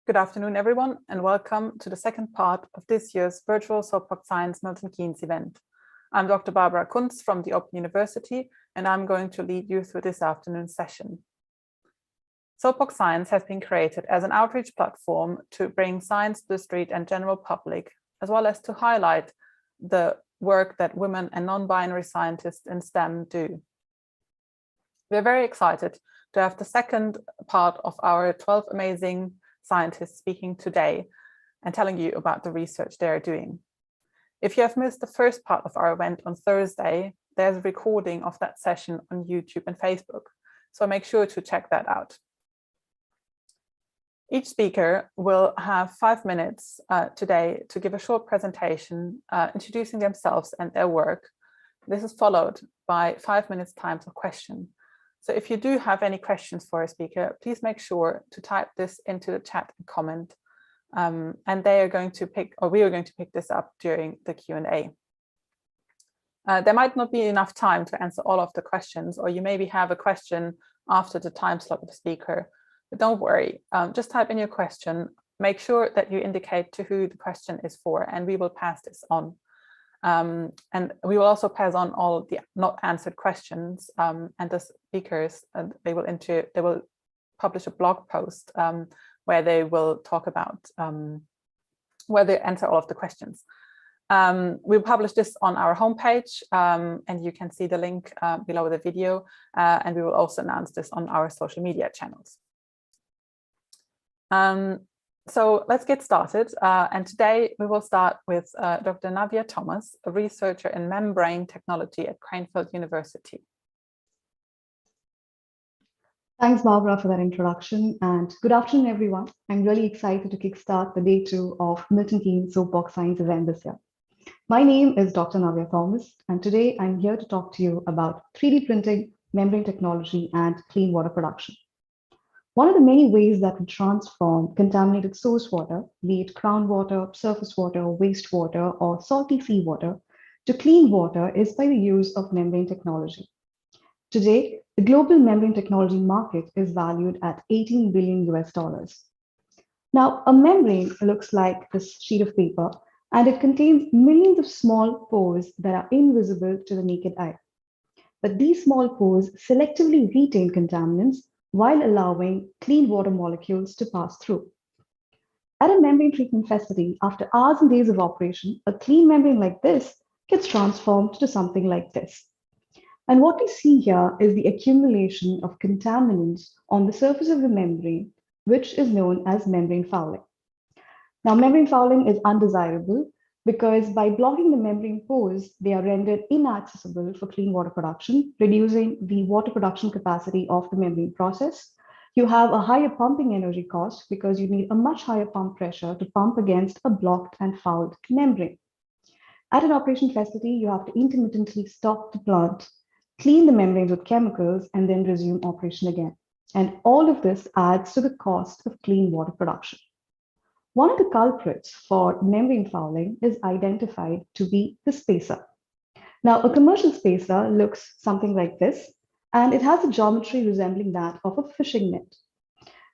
Good afternoon, everyone, and welcome to the second part of this year's virtual Soapbox Science Milton Keynes event. I'm Dr. Barbara Kunz from the Open University, and I'm going to lead you through this afternoon's session. Soapbox Science has been created as an outreach platform to bring science to the street and general public, as well as to highlight the work that women and non-binary scientists in STEM do. We're very excited to have the second part of our 12 amazing scientists speaking today and telling you about the research they are doing. If you have missed the first part of our event on Thursday, there's a recording of that session on YouTube and Facebook, so make sure to check that out. Each speaker will have 5 minutes today to give a short presentation introducing themselves and their work. This is followed by 5 minutes time for questions. So if you do have any questions for a speaker, please make sure to type this into the chat and comment. And they are going to pick, or we are going to pick this up during the Q&A. There might not be enough time to answer all of the questions, or you maybe have a question after the time slot of the speaker. But don't worry, just type in your question. Make sure that you indicate to who the question is for, and we will pass this on. And we will also pass on all the not answered questions, and the speakers, they will publish a blog post where they will talk about, where they answer all of the questions. We'll publish this on our homepage, and you can see the link below the video, and we will also announce this on our social media channels. So let's get started. And today we will start with Dr. Navia Thomas, a researcher in membrane technology at Cranfield University. Thanks, Barbara, for that introduction. And good afternoon, everyone. I'm really excited to kickstart the day 2 of Milton Keynes Soapbox Science event this year. My name is Dr. Navia Thomas, and today I'm here to talk to you about 3D printing, membrane technology, and clean water production. One of the many ways that we transform contaminated source water, be it groundwater, surface water, wastewater, or salty seawater, to clean water is by the use of membrane technology. Today, the global membrane technology market is valued at $18 billion US. Now, a membrane looks like this sheet of paper, and it contains millions of small pores that are invisible to the naked eye. But these small pores selectively retain contaminants while allowing clean water molecules to pass through. At a membrane treatment facility, after hours and days of operation, a clean membrane like this gets transformed to something like this. And what we see here is the accumulation of contaminants on the surface of the membrane, which is known as membrane fouling. Now, membrane fouling is undesirable because by blocking the membrane pores, they are rendered inaccessible for clean water production, reducing the water production capacity of the membrane process. You have a higher pumping energy cost because you need a much higher pump pressure to pump against a blocked and fouled membrane. At an operation facility, you have to intermittently stop the plant, clean the membranes with chemicals, and then resume operation again. And all of this adds to the cost of clean water production. One of the culprits for membrane fouling is identified to be the spacer. Now, a commercial spacer looks something like this, and it has a geometry resembling that of a fishing net.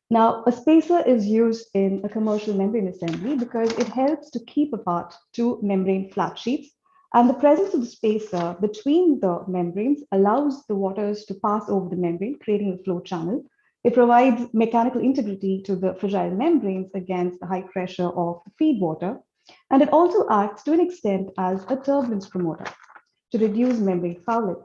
Now, a spacer is used in a commercial membrane assembly because it helps to keep apart two membrane flat sheets, and the presence of the spacer between the membranes allows the waters to pass over the membrane, creating a flow channel. It provides mechanical integrity to the fragile membranes against the high pressure of the feed water, and it also acts to an extent as a turbulence promoter to reduce membrane fouling.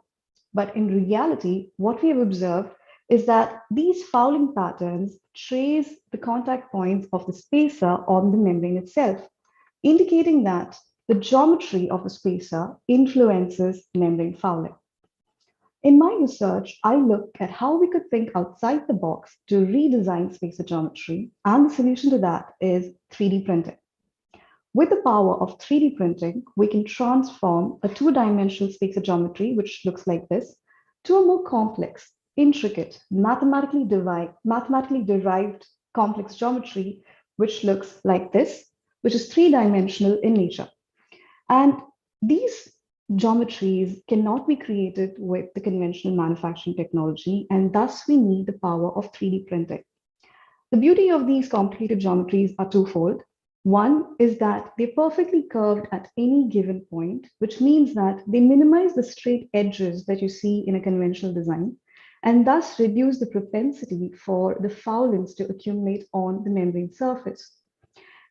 But in reality, what we have observed is that these fouling patterns trace the contact points of the spacer on the membrane itself, indicating that the geometry of the spacer influences membrane fouling. In my research, I looked at how we could think outside the box to redesign spacer geometry, and the solution to that is 3D printing. With the power of 3D printing, we can transform a two-dimensional spacer geometry, which looks like this, to a more complex, intricate, mathematically derived complex geometry, which looks like this, which is three-dimensional in nature. And these geometries cannot be created with the conventional manufacturing technology, and thus we need the power of 3D printing. The beauty of these complicated geometries are twofold. One is that they're perfectly curved at any given point, which means that they minimize the straight edges that you see in a conventional design, and thus reduce the propensity for the foulings to accumulate on the membrane surface.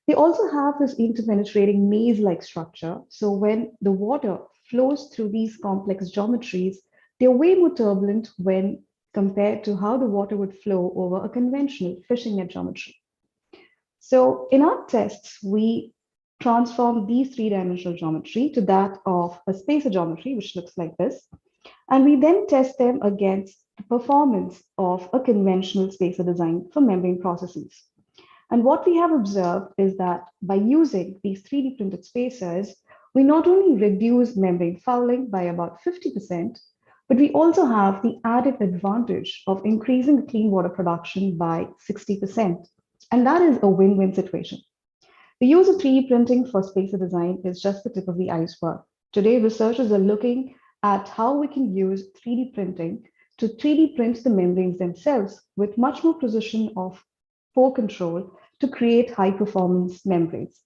They also have this interpenetrating maze-like structure. So when the water flows through these complex geometries, they're way more turbulent when compared to how the water would flow over a conventional fishing net geometry. So in our tests, we transform these three-dimensional geometry to that of a spacer geometry, which looks like this. And we then test them against the performance of a conventional spacer design for membrane processes. And what we have observed is that by using these 3D printed spacers, we not only reduce membrane fouling by about 50%, but we also have the added advantage of increasing the clean water production by 60%. And that is a win-win situation. The use of 3D printing for spacer design is just the tip of the iceberg. Today, researchers are looking at how we can use 3D printing to 3D print the membranes themselves with much more precision of pore control to create high performance membranes.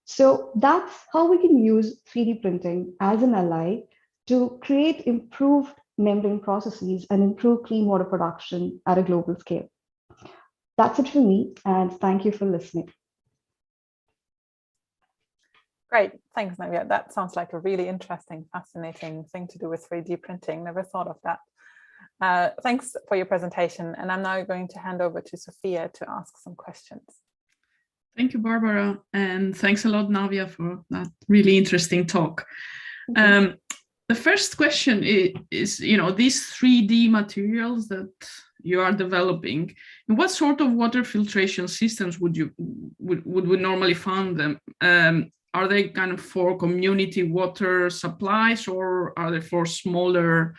So that's how we can use 3D printing as an ally to create improved membrane processes and improve clean water production at a global scale. That's it for me, and thank you for listening. Great, thanks, Navya. That sounds like a really interesting, fascinating thing to do with 3D printing. Never thought of that. Thanks for your presentation, and I'm now going to hand over to Sophia to ask some questions. Thank you, Barbara, and thanks a lot, Navya, for that really interesting talk. The first question is, these 3D materials that you are developing, what sort of water filtration systems would we normally find them? Are they kind of for community water supplies, or are they for smaller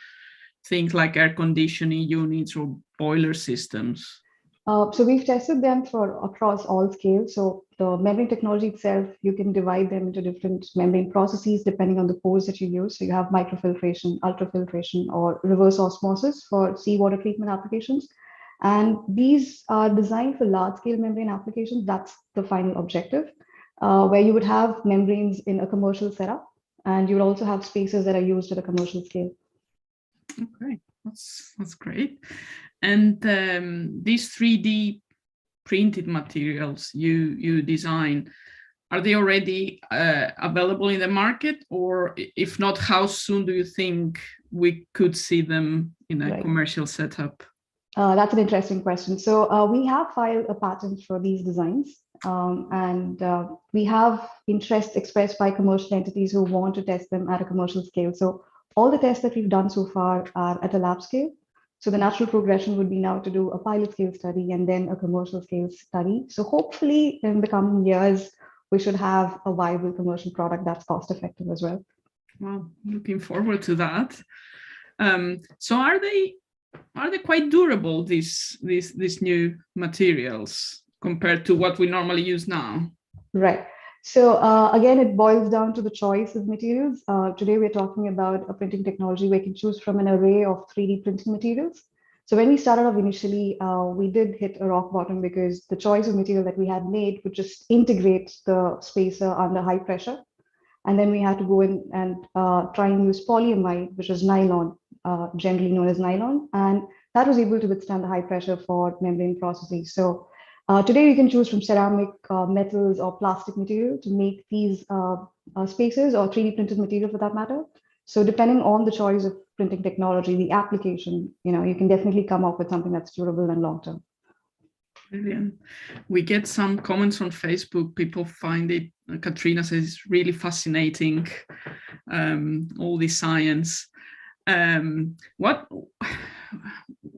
things like air conditioning units or boiler systems? So we've tested them for across all scales. So the membrane technology itself, you can divide them into different membrane processes depending on the pores that you use. So you have microfiltration, ultrafiltration, or reverse osmosis for seawater treatment applications. And these are designed for large scale membrane applications. That's the final objective, where you would have membranes in a commercial setup, and you would also have spacers that are used at a commercial scale. Okay, that's great. And these 3D printed materials you design, are they already available in the market? Or if not, how soon do you think we could see them in a commercial setup? That's an interesting question. So we have filed a patent for these designs, and we have interest expressed by commercial entities who want to test them at a commercial scale. So all the tests that we've done so far are at a lab scale. So the natural progression would be now to do a pilot scale study and then a commercial scale study. So hopefully in the coming years, we should have a viable commercial product that's cost effective as well. Well, looking forward to that. So are they quite durable, these new materials, compared to what we normally use now? Right. So again, it boils down to the choice of materials. Today, we're talking about a printing technology where you can choose from an array of 3D printing materials. So when we started off initially, we did hit a rock bottom because the choice of material that we had made would just integrate the spacer under high pressure. And then we had to go in and try and use polyamide, which is nylon, generally known as nylon. And that was able to withstand the high pressure for membrane processes. So today, you can choose from ceramic, metals, or plastic material to make these spacers, or 3D printed material for that matter. So depending on the choice of printing technology, the application, you can definitely come up with something that's durable and long-term. Brilliant. We get some comments on Facebook. People find it, Katrina says, it's really fascinating, all this science. What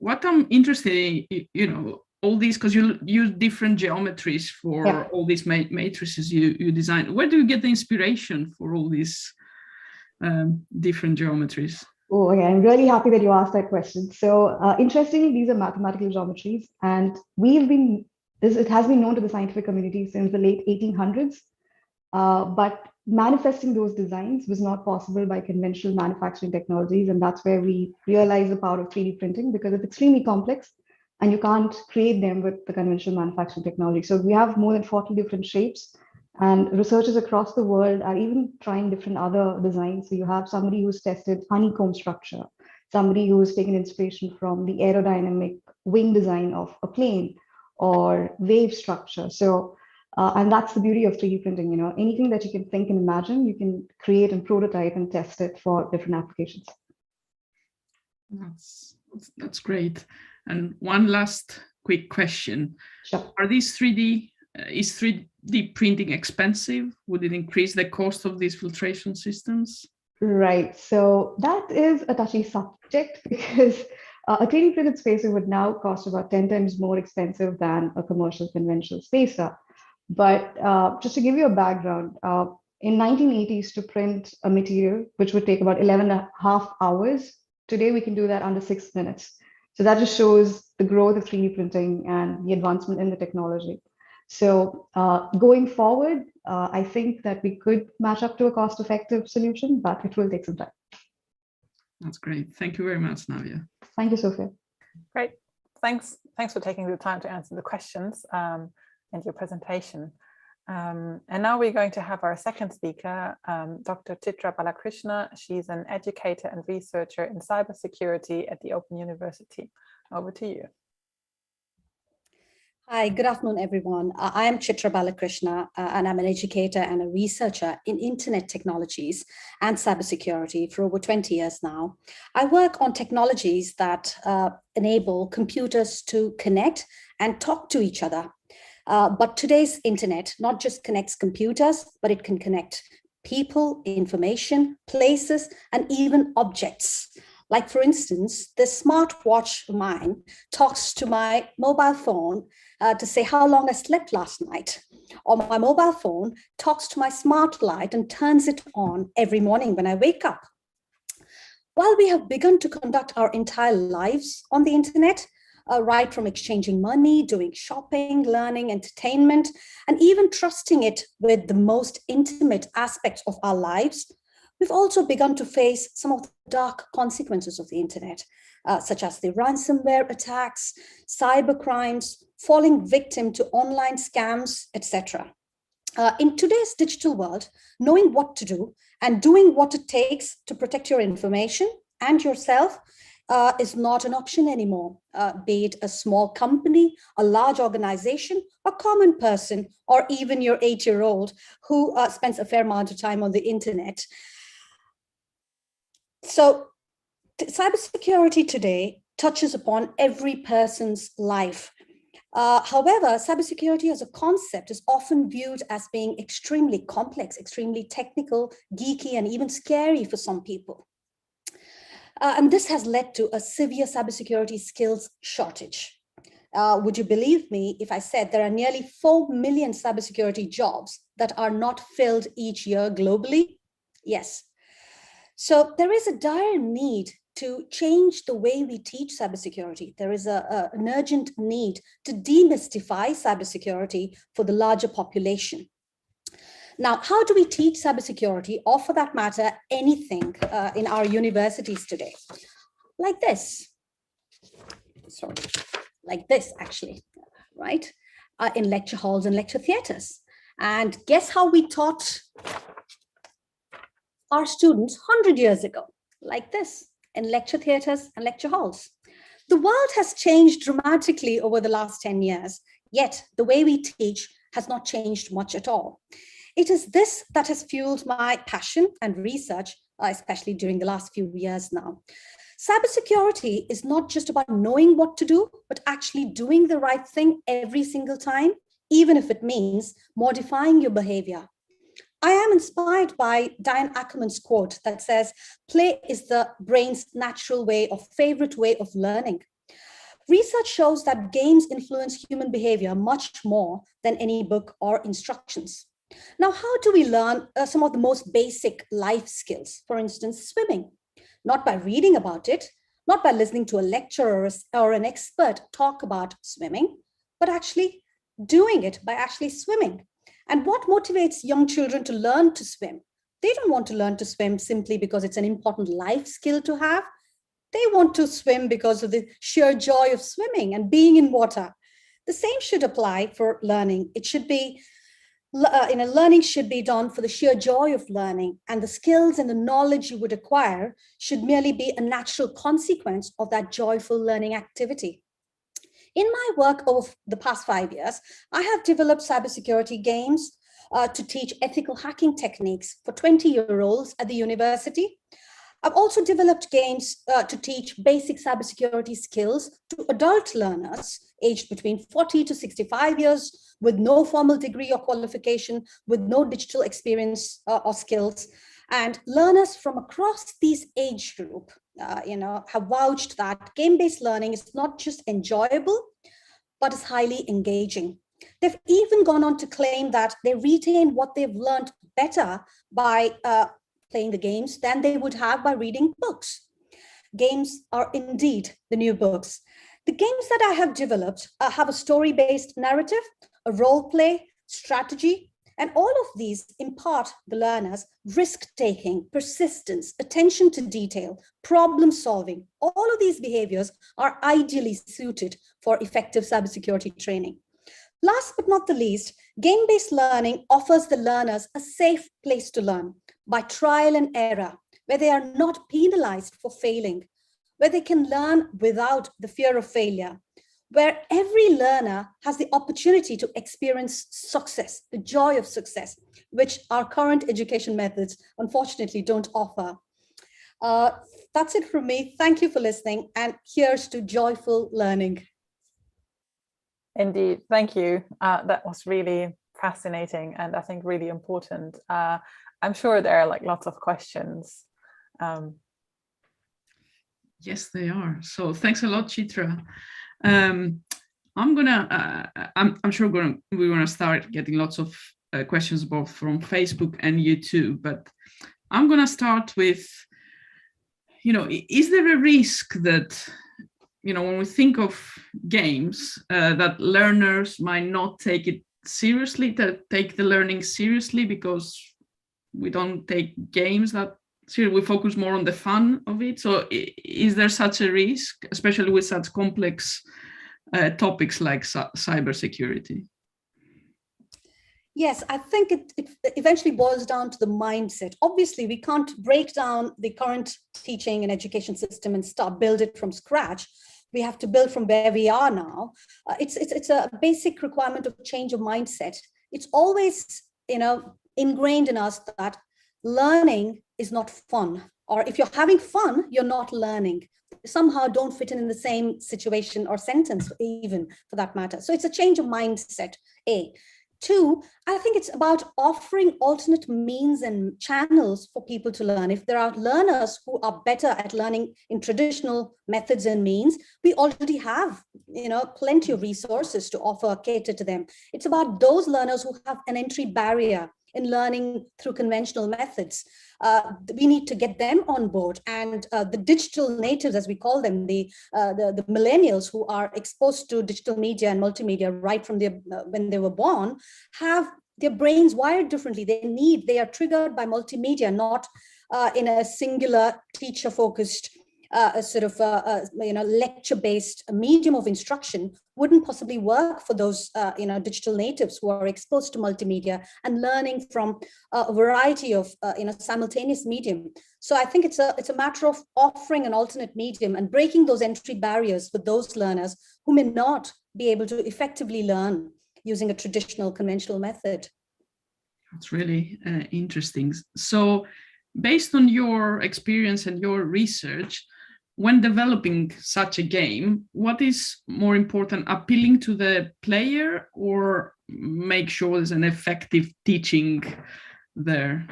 I'm interested in, all these, because you use different geometries for all these matrices you design. Where do you get the inspiration for all these different geometries? Oh, okay. I'm really happy that you asked that question. So interestingly, these are mathematical geometries, and it has been known to the scientific community since the late 1800s. But manifesting those designs was not possible by conventional manufacturing technologies, and that's where we realized the power of 3D printing, because it's extremely complex. and you can't create them with the conventional manufacturing technology. So we have more than 40 different shapes, and researchers across the world are even trying different other designs. So you have somebody who's tested honeycomb structure, somebody who's taken inspiration from the aerodynamic wing design of a plane or wave structure. So, and that's the beauty of 3D printing, anything that you can think and imagine, you can create and prototype and test it for different applications. That's great. And one last quick question. Sure. Is 3D printing expensive? Would it increase the cost of these filtration systems? Right. So that is a touchy subject because a 3D printed spacer would now cost about 10 times more expensive than a commercial conventional spacer. But just to give you a background, in 1980s to print a material, which would take about 11 and a half hours, today we can do that under 6 minutes. So that just shows the growth of 3D printing and the advancement in the technology. So going forward, I think that we could match up to a cost-effective solution, but it will take some time. That's great. Thank you very much, Navia. Thank you, Sophia. Great. Thanks for taking the time to answer the questions and your presentation. And now we're going to have our second speaker, Dr. Chitra Balakrishna. She's an educator and researcher in cybersecurity at the Open University. Over to you. Hi, good afternoon, everyone. I am Chitra Balakrishna, and I'm an educator and a researcher in internet technologies and cybersecurity for over 20 years now. I work on technologies that enable computers to connect and talk to each other. But today's internet not just connects computers, but it can connect people, information, places, and even objects. Like, for instance, this smartwatch of mine talks to my mobile phone to say how long I slept last night. Or my mobile phone talks to my smart light and turns it on every morning when I wake up. While we have begun to conduct our entire lives on the internet, right from exchanging money, doing shopping, learning, entertainment, and even trusting it with the most intimate aspects of our lives, we've also begun to face some of the dark consequences of the internet, such as the ransomware attacks, cyber crimes, falling victim to online scams, etc. In today's digital world, knowing what to do and doing what it takes to protect your information and yourself is not an option anymore, be it a small company, a large organization, a common person, or even your 8-year-old who spends a fair amount of time on the internet. So cybersecurity today touches upon every person's life. However, cybersecurity as a concept is often viewed as being extremely complex, extremely technical, geeky, and even scary for some people. And this has led to a severe cybersecurity skills shortage. Would you believe me if I said there are nearly 4 million cybersecurity jobs that are not filled each year globally? Yes. So there is a dire need to change the way we teach cybersecurity. There is an urgent need to demystify cybersecurity for the larger population. Now, how do we teach cybersecurity, or for that matter, anything in our universities today? Like this. Sorry, like this, actually, right? In lecture halls and lecture theaters. And guess how we taught our students 100 years ago? Like this, in lecture theaters and lecture halls. The world has changed dramatically over the last 10 years, yet the way we teach has not changed much at all. It is this that has fueled my passion and research, especially during the last few years now. Cybersecurity is not just about knowing what to do, but actually doing the right thing every single time, even if it means modifying your behavior. I am inspired by Diane Ackerman's quote that says, "Play is the brain's natural way or favorite way of learning." Research shows that games influence human behavior much more than any book or instructions. Now, how do we learn some of the most basic life skills? For instance, swimming. Not by reading about it, not by listening to a lecturer or an expert talk about swimming, but actually doing it by actually swimming. And what motivates young children to learn to swim? They don't want to learn to swim simply because it's an important life skill to have. They want to swim because of the sheer joy of swimming and being in water. The same should apply for learning. It should be, learning should be done for the sheer joy of learning, and the skills and the knowledge you would acquire should merely be a natural consequence of that joyful learning activity. In my work over the past 5 years, I have developed cybersecurity games to teach ethical hacking techniques for 20-year-olds at the university. I've also developed games to teach basic cybersecurity skills to adult learners aged between 40 to 65 years with no formal degree or qualification, with no digital experience or skills. And learners from across these age group, have vouched that game-based learning is not just enjoyable, but is highly engaging. They've even gone on to claim that they retain what they've learned better by playing the games than they would have by reading books. Games are indeed the new books. The games that I have developed have a story-based narrative, a role play, strategy, and all of these impart the learners risk-taking, persistence, attention to detail, problem-solving. All of these behaviors are ideally suited for effective cybersecurity training. Last but not the least, game-based learning offers the learners a safe place to learn by trial and error, where they are not penalized for failing, where they can learn without the fear of failure, where every learner has the opportunity to experience success, the joy of success, which our current education methods unfortunately don't offer. That's it from me. Thank you for listening, and here's to joyful learning. Indeed, thank you. That was really fascinating and I think really important. I'm sure there are like lots of questions. Yes, they are. So thanks a lot, Chitra. I'm sure we're gonna start getting lots of questions both from Facebook and YouTube, but I'm gonna start with, is there a risk that, when we think of games, that learners might not take it seriously, take the learning seriously, because we don't take games that seriously, we focus more on the fun of it. So is there such a risk, especially with such complex topics like cybersecurity? Yes, I think it eventually boils down to the mindset. Obviously, we can't break down the current teaching and education system and build it from scratch. We have to build from where we are now. It's a basic requirement of change of mindset. It's always, ingrained in us that learning is not fun, or if you're having fun, you're not learning. Somehow don't fit in the same situation or sentence, even for that matter. So it's a change of mindset, A. Two, I think it's about offering alternate means and channels for people to learn. If there are learners who are better at learning in traditional methods and means, we already have, plenty of resources to offer, cater to them. It's about those learners who have an entry barrier in learning through conventional methods. We need to get them on board, and the digital natives, as we call them, the millennials who are exposed to digital media and multimedia right from when they were born, have their brains wired differently. They are triggered by multimedia, not in a singular teacher-focused lecture-based medium of instruction. Wouldn't possibly work for those digital natives who are exposed to multimedia and learning from a variety of simultaneous medium. So I think it's a matter of offering an alternate medium and breaking those entry barriers for those learners who may not be able to effectively learn using a traditional conventional method. That's really interesting. So based on your experience and your research, when developing such a game, what is more important, appealing to the player or make sure there's an effective teaching there?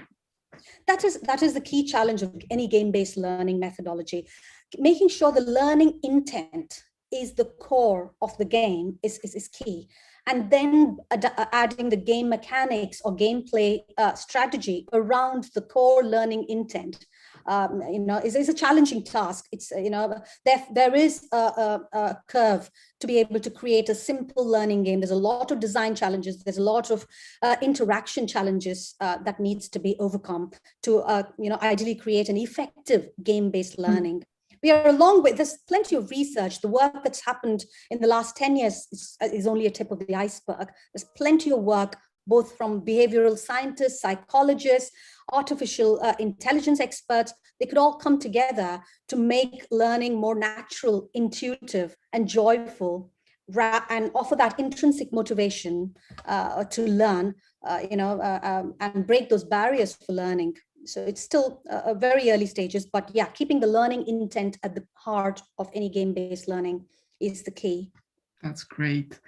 That is the key challenge of any game-based learning methodology. Making sure the learning intent is the core of the game is key. And then adding the game mechanics or gameplay strategy around the core learning intent is a challenging task. It's there is a curve to be able to create a simple learning game. There's a lot of design challenges. There's a lot of interaction challenges that needs to be overcome to ideally create an effective game-based learning. We are a long way. There's plenty of research. The work that's happened in the last 10 years is only a tip of the iceberg. There's plenty of work, both from behavioral scientists, psychologists, artificial intelligence experts. They could all come together to make learning more natural, intuitive, and joyful, and offer that intrinsic motivation to learn, and break those barriers for learning. So it's still a very early stages, but yeah, keeping the learning intent at the heart of any game-based learning is the key. That's great.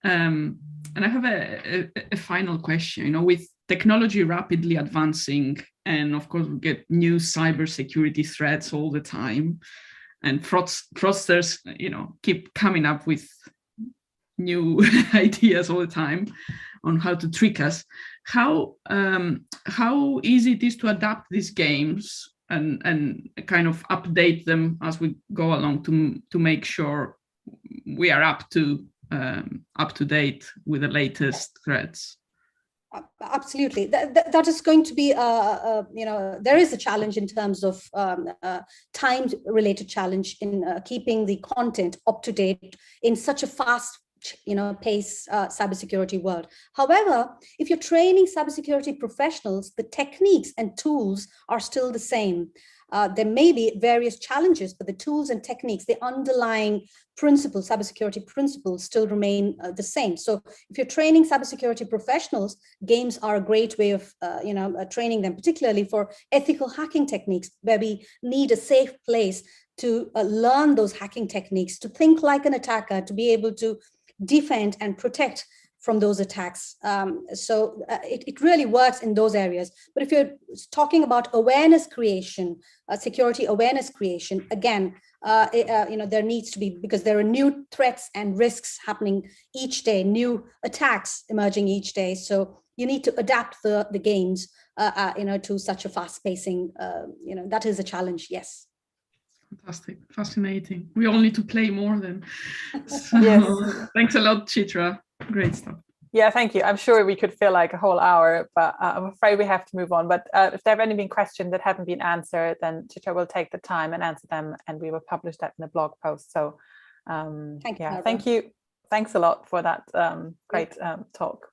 And I have a final question. With technology rapidly advancing, and of course we get new cybersecurity threats all the time, and fraudsters, keep coming up with new ideas all the time on how to trick us. How easy it is to adapt these games and kind of update them as we go along to make sure we are up to date with the latest threats? Absolutely, that is going to be there is a challenge in terms of time-related challenge in keeping the content up to date in such a fast pace cybersecurity world. However, if you're training cybersecurity professionals, the techniques and tools are still the same. There may be various challenges, but the tools and techniques, the underlying principles, cybersecurity principles, still remain the same. So if you're training cybersecurity professionals, games are a great way of training them, particularly for ethical hacking techniques, where we need a safe place to learn those hacking techniques, to think like an attacker, to be able to defend and protect from those attacks. So it really works in those areas. But if you're talking about awareness creation, security awareness creation, again, there needs to be, because there are new threats and risks happening each day, new attacks emerging each day. So you need to adapt the games, to such a fast pacing, that is a challenge, yes. Fantastic, fascinating. We all need to play more then. So, yes. Thanks a lot, Chitra. Great stuff. Yeah, thank you. I'm sure we could fill like a whole hour, but I'm afraid we have to move on. But if there have any been questions that haven't been answered, then Chitra will take the time and answer them, and we will publish that in a blog post. So thank you. Thanks a lot for that great talk.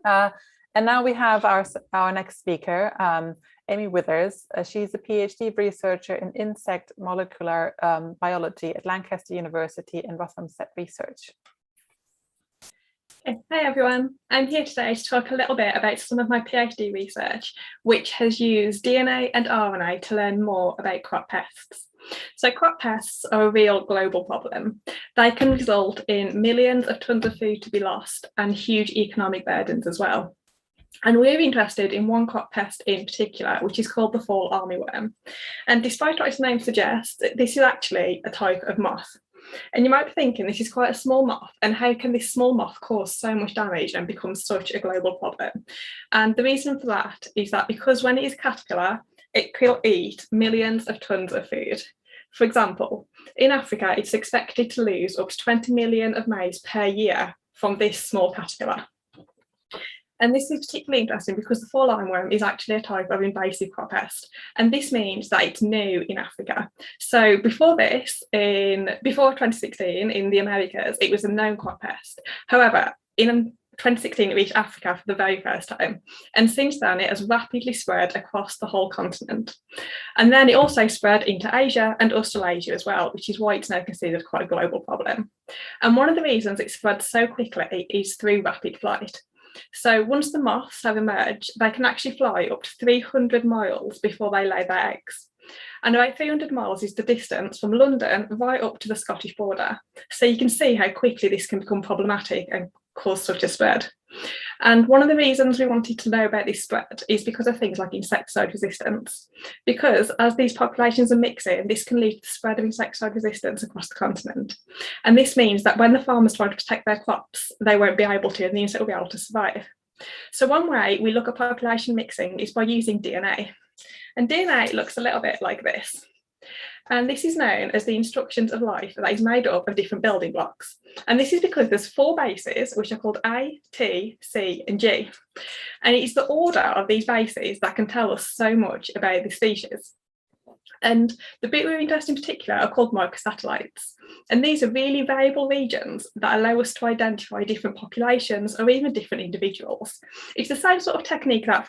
And now we have our next speaker, Amy Withers. She's a PhD researcher in insect molecular biology at Lancaster University and Rothamsted Research. Hi everyone, I'm here today to talk a little bit about some of my PhD research, which has used DNA and RNA to learn more about crop pests. So crop pests are a real global problem. They can result in millions of tons of food to be lost and huge economic burdens as well. And we're interested in one crop pest in particular, which is called the fall armyworm. And despite what its name suggests, this is actually a type of moth. And you might be thinking, this is quite a small moth, and how can this small moth cause so much damage and become such a global problem? And the reason for that is that because when it is a caterpillar, it will eat millions of tons of food. For example, in Africa, it's expected to lose up to 20 million of maize per year from this small caterpillar. And this is particularly interesting because the fall armyworm is actually a type of invasive crop pest. And this means that it's new in Africa. So before 2016 in the Americas, it was a known crop pest. However, in 2016, it reached Africa for the very first time. And since then, it has rapidly spread across the whole continent. And then it also spread into Asia and Australasia as well, which is why it's now considered quite a global problem. And one of the reasons it spread so quickly is through rapid flight. So once the moths have emerged, they can actually fly up to 300 miles before they lay their eggs. And about 300 miles is the distance from London right up to the Scottish border. So you can see how quickly this can become problematic and cause such a spread. And one of the reasons we wanted to know about this spread is because of things like insecticide resistance. Because as these populations are mixing, this can lead to the spread of insecticide resistance across the continent. And this means that when the farmers try to protect their crops, they won't be able to, and the insect will be able to survive. So one way we look at population mixing is by using DNA. And DNA looks a little bit like this. And this is known as the instructions of life that is made up of different building blocks. And this is because there's 4 bases, which are called A, T, C, and G. And it's the order of these bases that can tell us so much about the species. And the bit we're interested in particular are called microsatellites. And these are really variable regions that allow us to identify different populations or even different individuals. It's the same sort of technique that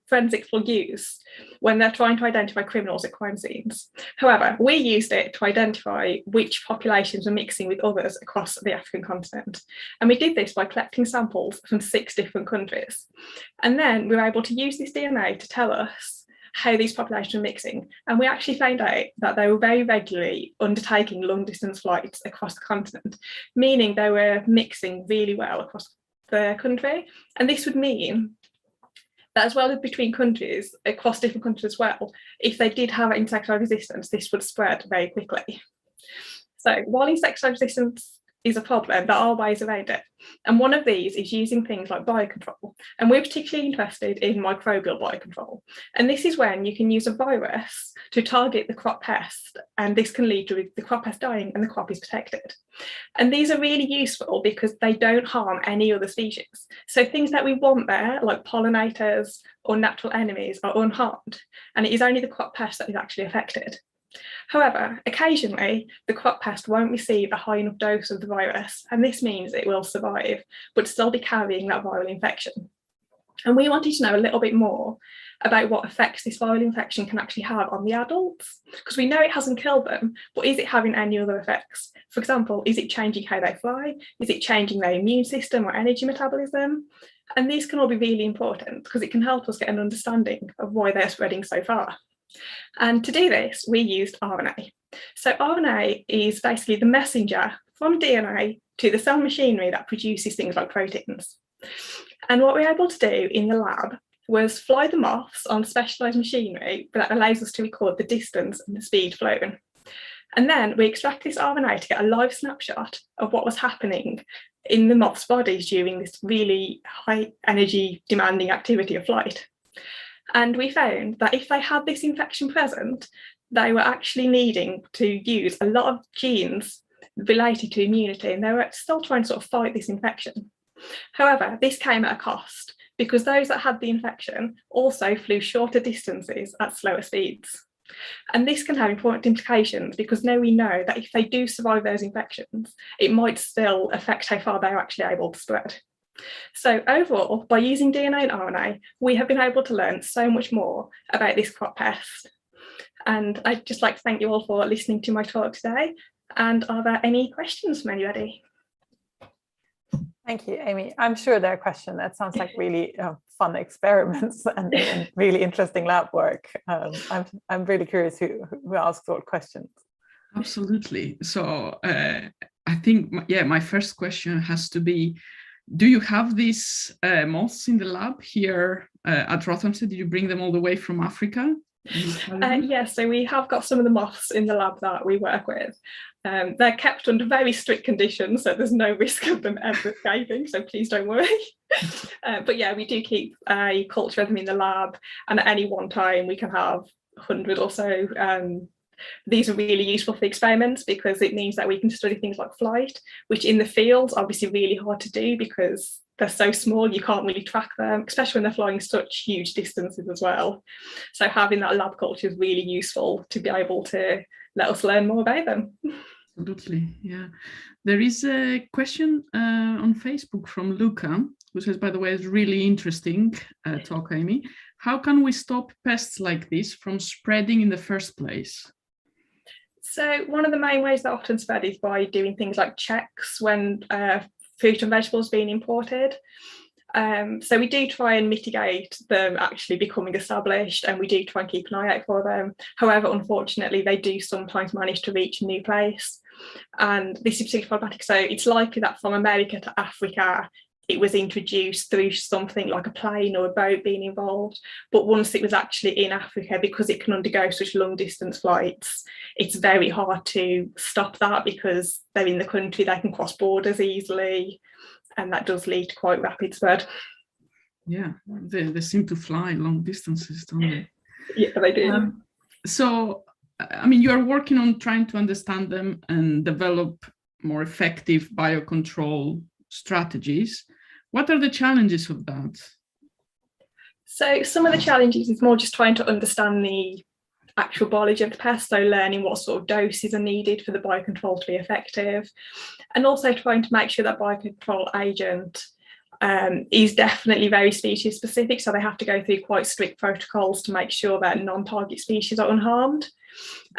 forensics will use when they're trying to identify criminals at crime scenes. However, we used it to identify which populations were mixing with others across the African continent. And we did this by collecting samples from 6 different countries. And then we were able to use this DNA to tell us how these populations were mixing. And we actually found out that they were very regularly undertaking long distance flights across the continent, meaning they were mixing really well across the country. And this would mean that as well as between countries, across different countries as well, if they did have insecticide resistance, this would spread very quickly. So while insecticide resistance is a problem, there are ways around it. And one of these is using things like biocontrol. And we're particularly interested in microbial biocontrol. And this is when you can use a virus to target the crop pest, and this can lead to the crop pest dying and the crop is protected. And these are really useful because they don't harm any other species. So things that we want there, like pollinators or natural enemies, are unharmed. And it is only the crop pest that is actually affected. However, occasionally the crop pest won't receive a high enough dose of the virus, and this means it will survive, but still be carrying that viral infection. And we wanted to know a little bit more about what effects this viral infection can actually have on the adults, because we know it hasn't killed them, but is it having any other effects? For example, is it changing how they fly? Is it changing their immune system or energy metabolism? And these can all be really important because it can help us get an understanding of why they're spreading so far. And to do this, we used RNA. So RNA is basically the messenger from DNA to the cell machinery that produces things like proteins. And what we're able to do in the lab was fly the moths on specialised machinery that allows us to record the distance and the speed flown. And then we extract this RNA to get a live snapshot of what was happening in the moths' bodies during this really high energy demanding activity of flight. And we found that if they had this infection present, they were actually needing to use a lot of genes related to immunity, and they were still trying to sort of fight this infection. However, this came at a cost because those that had the infection also flew shorter distances at slower speeds. And this can have important implications because now we know that if they do survive those infections, it might still affect how far they're actually able to spread. So overall, by using DNA and RNA, we have been able to learn so much more about this crop pest. And I'd just like to thank you all for listening to my talk today. And are there any questions from anybody? Thank you, Amy. I'm sure there are questions. That sounds like really fun experiments and really interesting lab work. I'm really curious who asks what questions. Absolutely. So I think, my first question has to be, do you have these moths in the lab here at Rothamsted? Did you bring them all the way from Africa? Yes, so we have got some of the moths in the lab that we work with. They're kept under very strict conditions, so there's no risk of them ever escaping, so please don't worry. But yeah, we do keep a culture of them in the lab, and at any one time we can have 100 or so. These are really useful for experiments because it means that we can study things like flight, which in the field obviously really hard to do because they're so small, you can't really track them, especially when they're flying such huge distances as well. So having that lab culture is really useful to be able to let us learn more about them. Absolutely, yeah. There is a question on Facebook from Luca, who says, by the way, it's really interesting talk, Amy. How can we stop pests like this from spreading in the first place? So one of the main ways that often spread is by doing things like checks when fruit and vegetables being imported. So we do try and mitigate them actually becoming established, and we do try and keep an eye out for them. However, unfortunately, they do sometimes manage to reach a new place. And this is particularly problematic. So it's likely that from America to Africa, it was introduced through something like a plane or a boat being involved. But once it was actually in Africa, because it can undergo such long distance flights, it's very hard to stop that because they're in the country, they can cross borders easily. And that does lead to quite rapid spread. Yeah, they seem to fly long distances, don't they? Yeah, they do. So, I mean, you're working on trying to understand them and develop more effective biocontrol strategies. What are the challenges of that? So some of the challenges is more just trying to understand the actual biology of the pest, so learning what sort of doses are needed for the biocontrol to be effective, and also trying to make sure that biocontrol agent is definitely very species specific, so they have to go through quite strict protocols to make sure that non-target species are unharmed.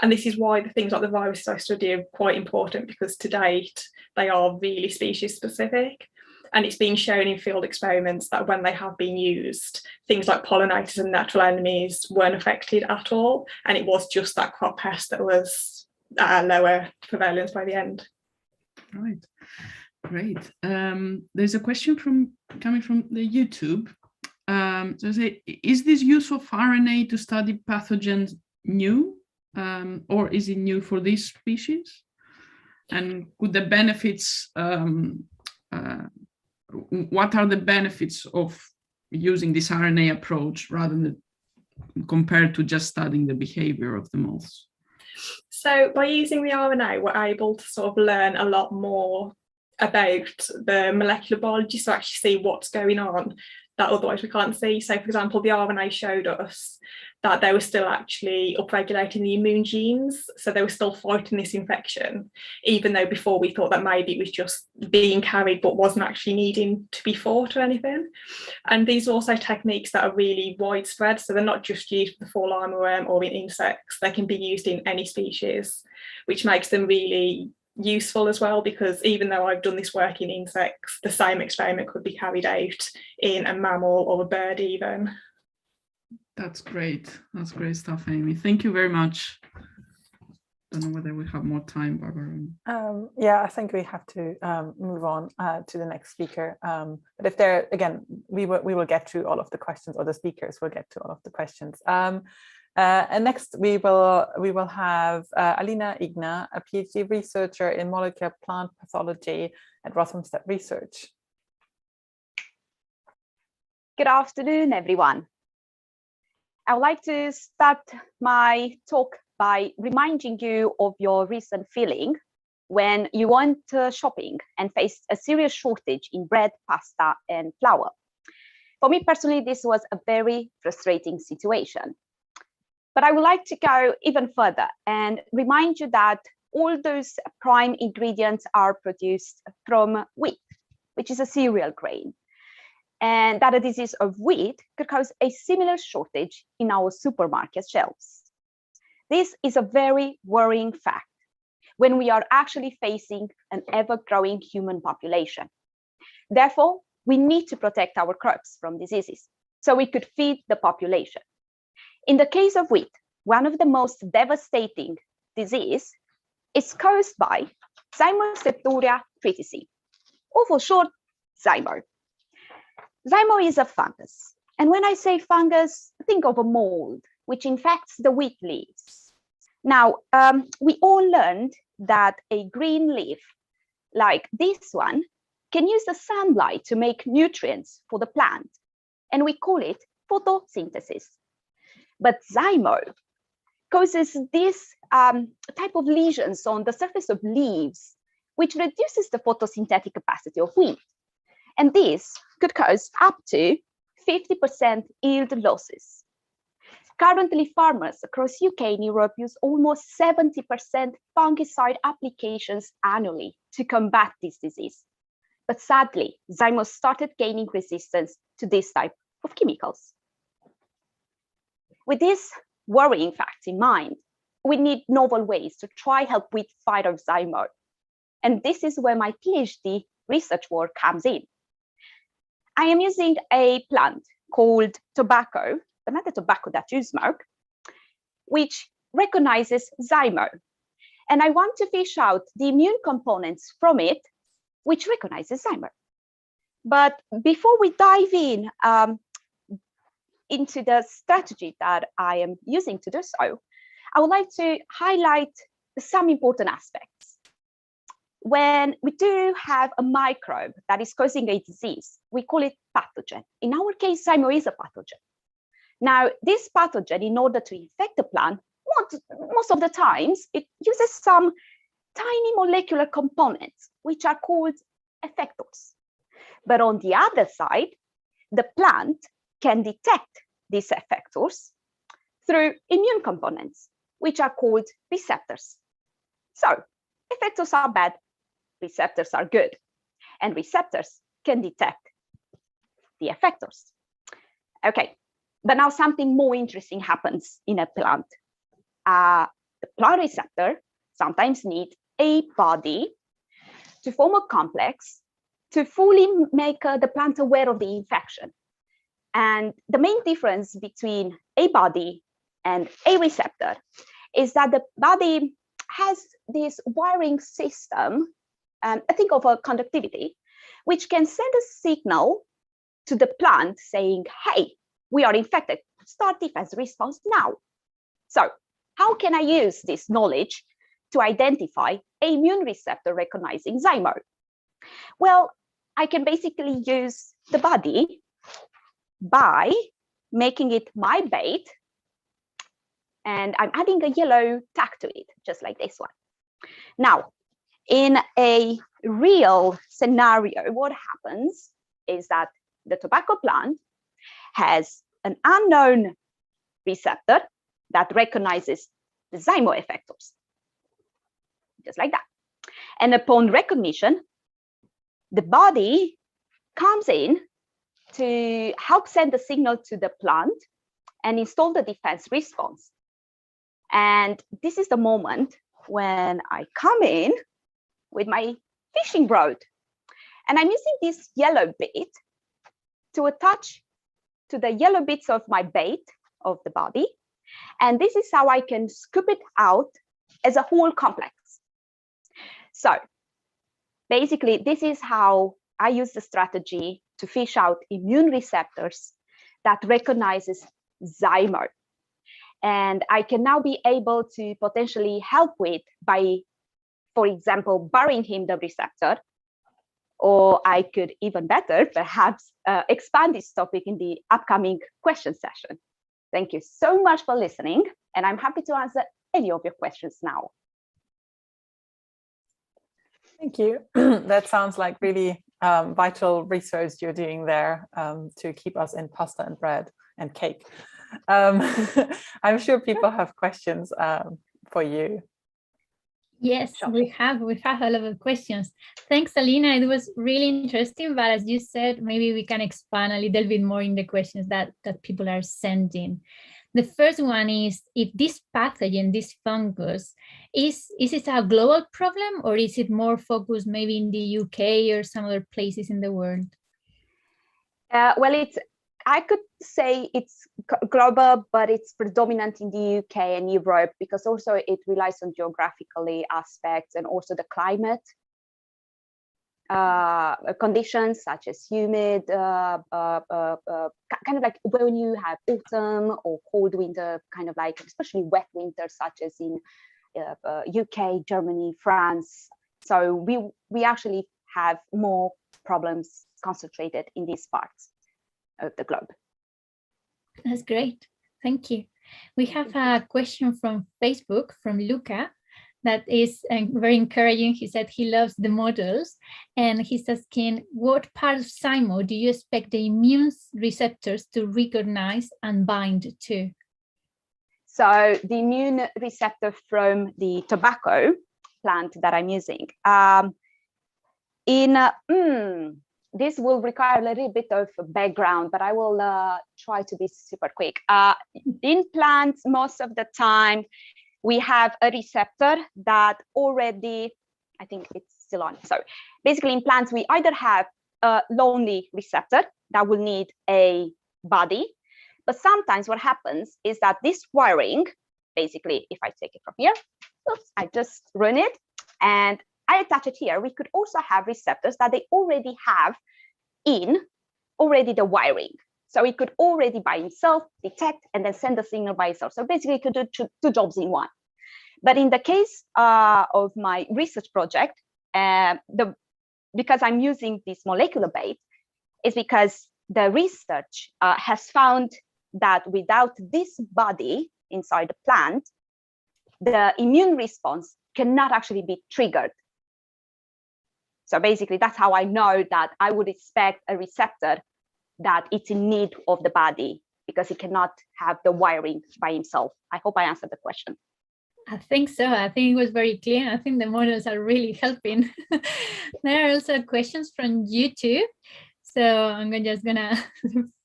And this is why the things like the viruses I study are quite important, because to date they are really species specific. And it's been shown in field experiments that when they have been used, things like pollinators and natural enemies weren't affected at all. And it was just that crop pest that was at a lower prevalence by the end. Right, great. There's a question coming from the YouTube. So say, is this use of RNA to study pathogens new, or is it new for this species? And could the benefits, what are the benefits of using this RNA approach rather than compared to just studying the behavior of the moths? So by using the RNA, we're able to sort of learn a lot more about the molecular biology, so actually see what's going on that otherwise we can't see. So for example, the RNA showed us that they were still actually upregulating the immune genes, so they were still fighting this infection, even though before we thought that maybe it was just being carried but wasn't actually needing to be fought or anything. And these are also techniques that are really widespread, so they're not just used for the fall armorworm or in insects, they can be used in any species, which makes them really useful as well, because even though I've done this work in insects, the same experiment could be carried out in a mammal or a bird even. That's great. That's great stuff, Amy. Thank you very much. Don't know whether we have more time, Barbara. Yeah, I think we have to move on to the next speaker. But if there, again, we will get to all of the questions, or the speakers will get to all of the questions. And next we will have Alina Igna, a PhD researcher in molecular plant pathology at Rothamsted Research. Good afternoon, everyone. I would like to start my talk by reminding you of your recent feeling when you went shopping and faced a serious shortage in bread, pasta, and flour. For me personally, this was a very frustrating situation. But I would like to go even further and remind you that all those prime ingredients are produced from wheat, which is a cereal grain, and that a disease of wheat could cause a similar shortage in our supermarket shelves. This is a very worrying fact when we are actually facing an ever-growing human population. Therefore, we need to protect our crops from diseases so we could feed the population. In the case of wheat, one of the most devastating diseases is caused by Zymoseptoria triticale, or for short, Zymo. Zymo is a fungus, and when I say fungus, think of a mold which infects the wheat leaves. Now, we all learned that a green leaf like this one can use the sunlight to make nutrients for the plant, and we call it photosynthesis. But Zymo causes this type of lesions on the surface of leaves, which reduces the photosynthetic capacity of wheat. And this could cause up to 50% yield losses. Currently, farmers across UK and Europe use almost 70% fungicide applications annually to combat this disease. But sadly, Zymo started gaining resistance to this type of chemicals. With these worrying facts in mind, we need novel ways to try help wheat fight off Zymo. And this is where my PhD research work comes in. I am using a plant called tobacco, but not the tobacco that you smoke, which recognizes Zymo. And I want to fish out the immune components from it, which recognizes Zymo. But before we dive in into the strategy that I am using to do so, I would like to highlight some important aspects. When we do have a microbe that is causing a disease, we call it pathogen. In our case, Zymo is a pathogen. Now, this pathogen, in order to infect the plant, most of the times, it uses some tiny molecular components, which are called effectors. But on the other side, the plant can detect these effectors through immune components, which are called receptors. So effectors are bad, receptors are good, and receptors can detect the effectors. Okay, but now something more interesting happens in a plant. The plant receptor sometimes needs a body to form a complex to fully make the plant aware of the infection. And the main difference between a body and a receptor is that the body has this wiring system, I think of a conductivity, which can send a signal to the plant saying, hey, we are infected, start defense response now. So how can I use this knowledge to identify an immune receptor recognizing Zymo? Well, I can basically use the body by making it my bait, and I'm adding a yellow tag to it, just like this one. Now, in a real scenario, what happens is that the tobacco plant has an unknown receptor that recognizes the Zymo effectors, just like that. And upon recognition, the body comes in to help send the signal to the plant and install the defense response. And this is the moment when I come in with my fishing rod. And I'm using this yellow bit to attach to the yellow bits of my bait of the body. And this is how I can scoop it out as a whole complex. So basically, this is how I use the strategy to fish out immune receptors that recognizes Zymo. And I can now be able to potentially help with by, for example, burying him the receptor, or I could even better, perhaps expand this topic in the upcoming question session. Thank you so much for listening, and I'm happy to answer any of your questions now. Thank you. That sounds like really vital research you're doing there to keep us in pasta and bread and cake. I'm sure people have questions for you. Yes, Sure. we have a lot of questions. Thanks, Alina. It was really interesting, but as you said, maybe we can expand a little bit more in the questions that people are sending. The first one is, if this pathogen, this fungus, is it a global problem, or is it more focused maybe in the UK or some other places in the world? Well, I could say it's global, but it's predominant in the UK and Europe, because also it relies on geographically aspects and also the climate conditions, such as humid, kind of like when you have autumn or cold winter, kind of like especially wet winter, such as in UK, Germany, France. So we actually have more problems concentrated in these parts of the globe. That's great. Thank you. We have a question from Facebook from Luca that is very encouraging. He said he loves the models, and he's asking, what part of Zymo do you expect the immune receptors to recognize and bind to? So the immune receptor from the tobacco plant that I'm using, this will require a little bit of background, but I will try to be super quick. In plants, most of the time, we have a receptor that already, I think it's still on. So basically in plants, we either have a lonely receptor that will need a body, but sometimes what happens is that this wiring, basically, if I take it from here, oops, I just run it and I attach it here. We could also have receptors that they already have in the wiring. So it could already by itself detect and then send a signal by itself. So basically it could do two jobs in one. But in the case of my research project, because I'm using this molecular bait, is because the research has found that without this body inside the plant, the immune response cannot actually be triggered. So basically, that's how I know that I would expect a receptor that it's in need of the body, because he cannot have the wiring by himself. I hope I answered the question. I think so. I think it was very clear. I think the models are really helping. There are also questions from YouTube. So I'm just gonna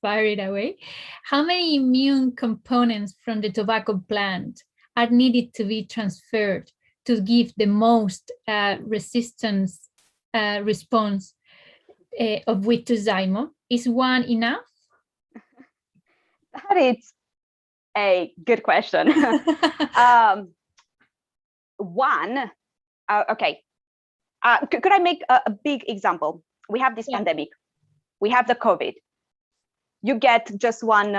fire it away. How many immune components from the tobacco plant are needed to be transferred to give the most resistance response of wheat to zymo? Is one enough? That is a good question. Okay. Could I make a big example? We have this pandemic. We have the COVID. You get just one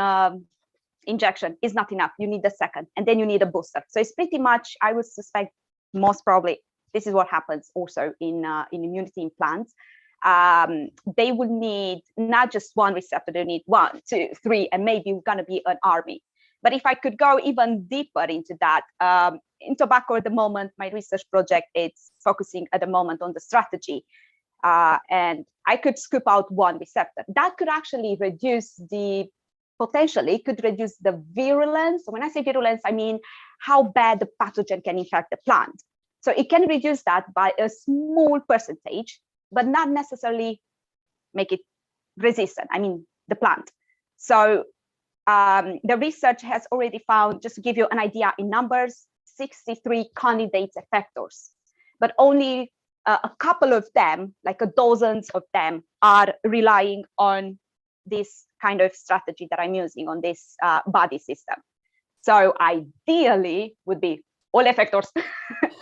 injection is not enough. You need the second, and then you need a booster. So it's pretty much, I would suspect, most probably, this is what happens also in immunity in plants. They will need not just one receptor, they need 1, 2, 3, and maybe we're gonna be an army. But if I could go even deeper into that, in tobacco at the moment, my research project, it's focusing at the moment on the strategy. And I could scoop out one receptor. That could actually potentially could reduce the virulence. When I say virulence, I mean how bad the pathogen can infect the plant. So it can reduce that by a small percentage, but not necessarily make it resistant, I mean, the plant. So the research has already found, just to give you an idea in numbers, 63 candidate effectors, but only a couple of them, like dozens of them, are relying on this kind of strategy that I'm using on this body system. So ideally would be all effectors,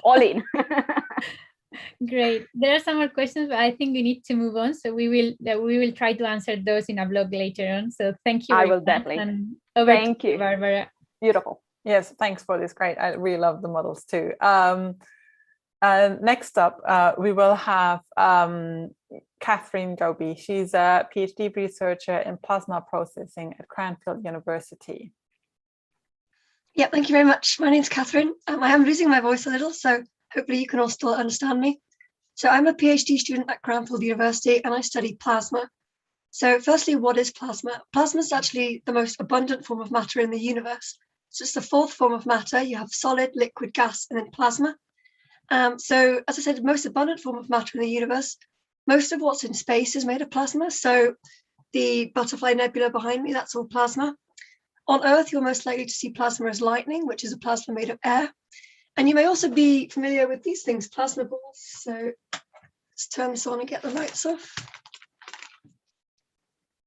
all in. Great. There are some more questions, but I think we need to move on. So we will try to answer those in a blog later on. So thank you. I will definitely. And over thank to you, Barbara. Beautiful. Yes, thanks for this. Great. I really love the models too. Next up, we will have Catherine Goby. She's a PhD researcher in plasma processing at Cranfield University. Yeah, thank you very much. My name's Catherine. I am losing my voice a little, so hopefully you can all still understand me. So I'm a PhD student at Cranfield University and I study plasma. So firstly, what is plasma? Plasma is actually the most abundant form of matter in the universe. So it's the fourth form of matter. You have solid, liquid, gas, and then plasma. So as I said, the most abundant form of matter in the universe. Most of what's in space is made of plasma. So the butterfly nebula behind me, that's all plasma. On Earth, you're most likely to see plasma as lightning, which is a plasma made of air. And you may also be familiar with these things, plasma balls. So let's turn this on and get the lights off.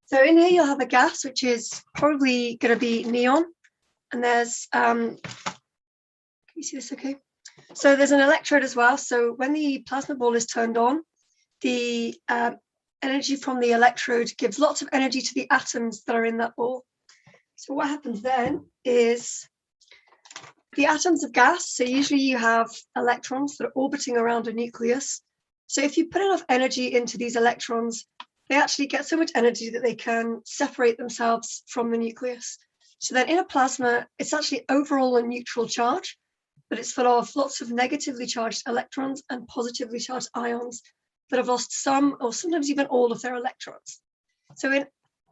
So in here, you'll have a gas, which is probably going to be neon. And there's, can you see this okay? So there's an electrode as well. So when the plasma ball is turned on, the energy from the electrode gives lots of energy to the atoms that are in that ball. So what happens then is the atoms of gas, so usually you have electrons that are orbiting around a nucleus. So if you put enough energy into these electrons, they actually get so much energy that they can separate themselves from the nucleus. So then in a plasma, it's actually overall a neutral charge, but it's full of lots of negatively charged electrons and positively charged ions that have lost some or sometimes even all of their electrons. So in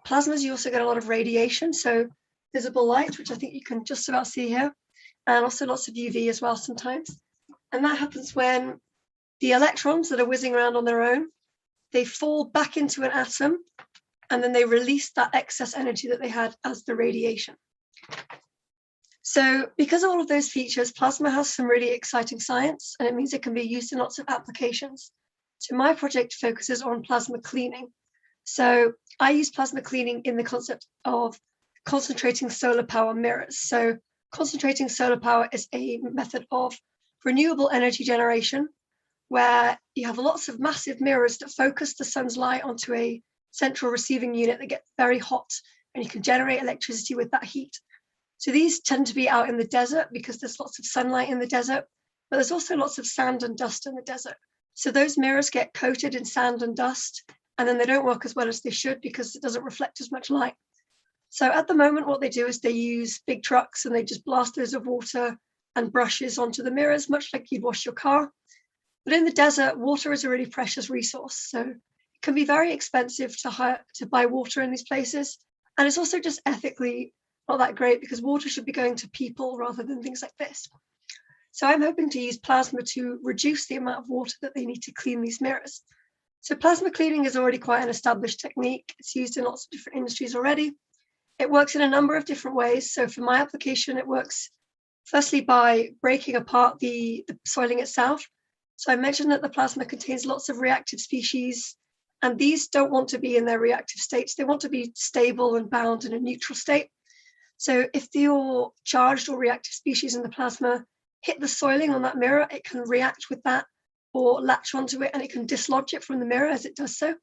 plasmas, you also get a lot of radiation, so visible light, which I think you can just about see here, and also lots of UV as well sometimes. And that happens when the electrons that are whizzing around on their own, they fall back into an atom, and then they release that excess energy that they had as the radiation. So because of all of those features, plasma has some really exciting science, and it means it can be used in lots of applications. So my project focuses on plasma cleaning. So I use plasma cleaning in the concept of concentrating solar power mirrors. So concentrating solar power is a method of renewable energy generation where you have lots of massive mirrors that focus the sun's light onto a central receiving unit that gets very hot, and you can generate electricity with that heat. So these tend to be out in the desert because there's lots of sunlight in the desert, but there's also lots of sand and dust in the desert. So those mirrors get coated in sand and dust, and then they don't work as well as they should because it doesn't reflect as much light. So at the moment, what they do is they use big trucks and they just blast those of water and brushes onto the mirrors, much like you'd wash your car. But in the desert, water is a really precious resource. So it can be very expensive to buy water in these places. And it's also just ethically not that great because water should be going to people rather than things like this. So I'm hoping to use plasma to reduce the amount of water that they need to clean these mirrors. So plasma cleaning is already quite an established technique. It's used in lots of different industries already. It works in a number of different ways. So for my application, it works firstly by breaking apart the soiling itself. So I mentioned that the plasma contains lots of reactive species, and these don't want to be in their reactive states. They want to be stable and bound in a neutral state. So if your charged or reactive species in the plasma hit the soiling on that mirror, it can react with that or latch onto it, and it can dislodge it from the mirror as it does so.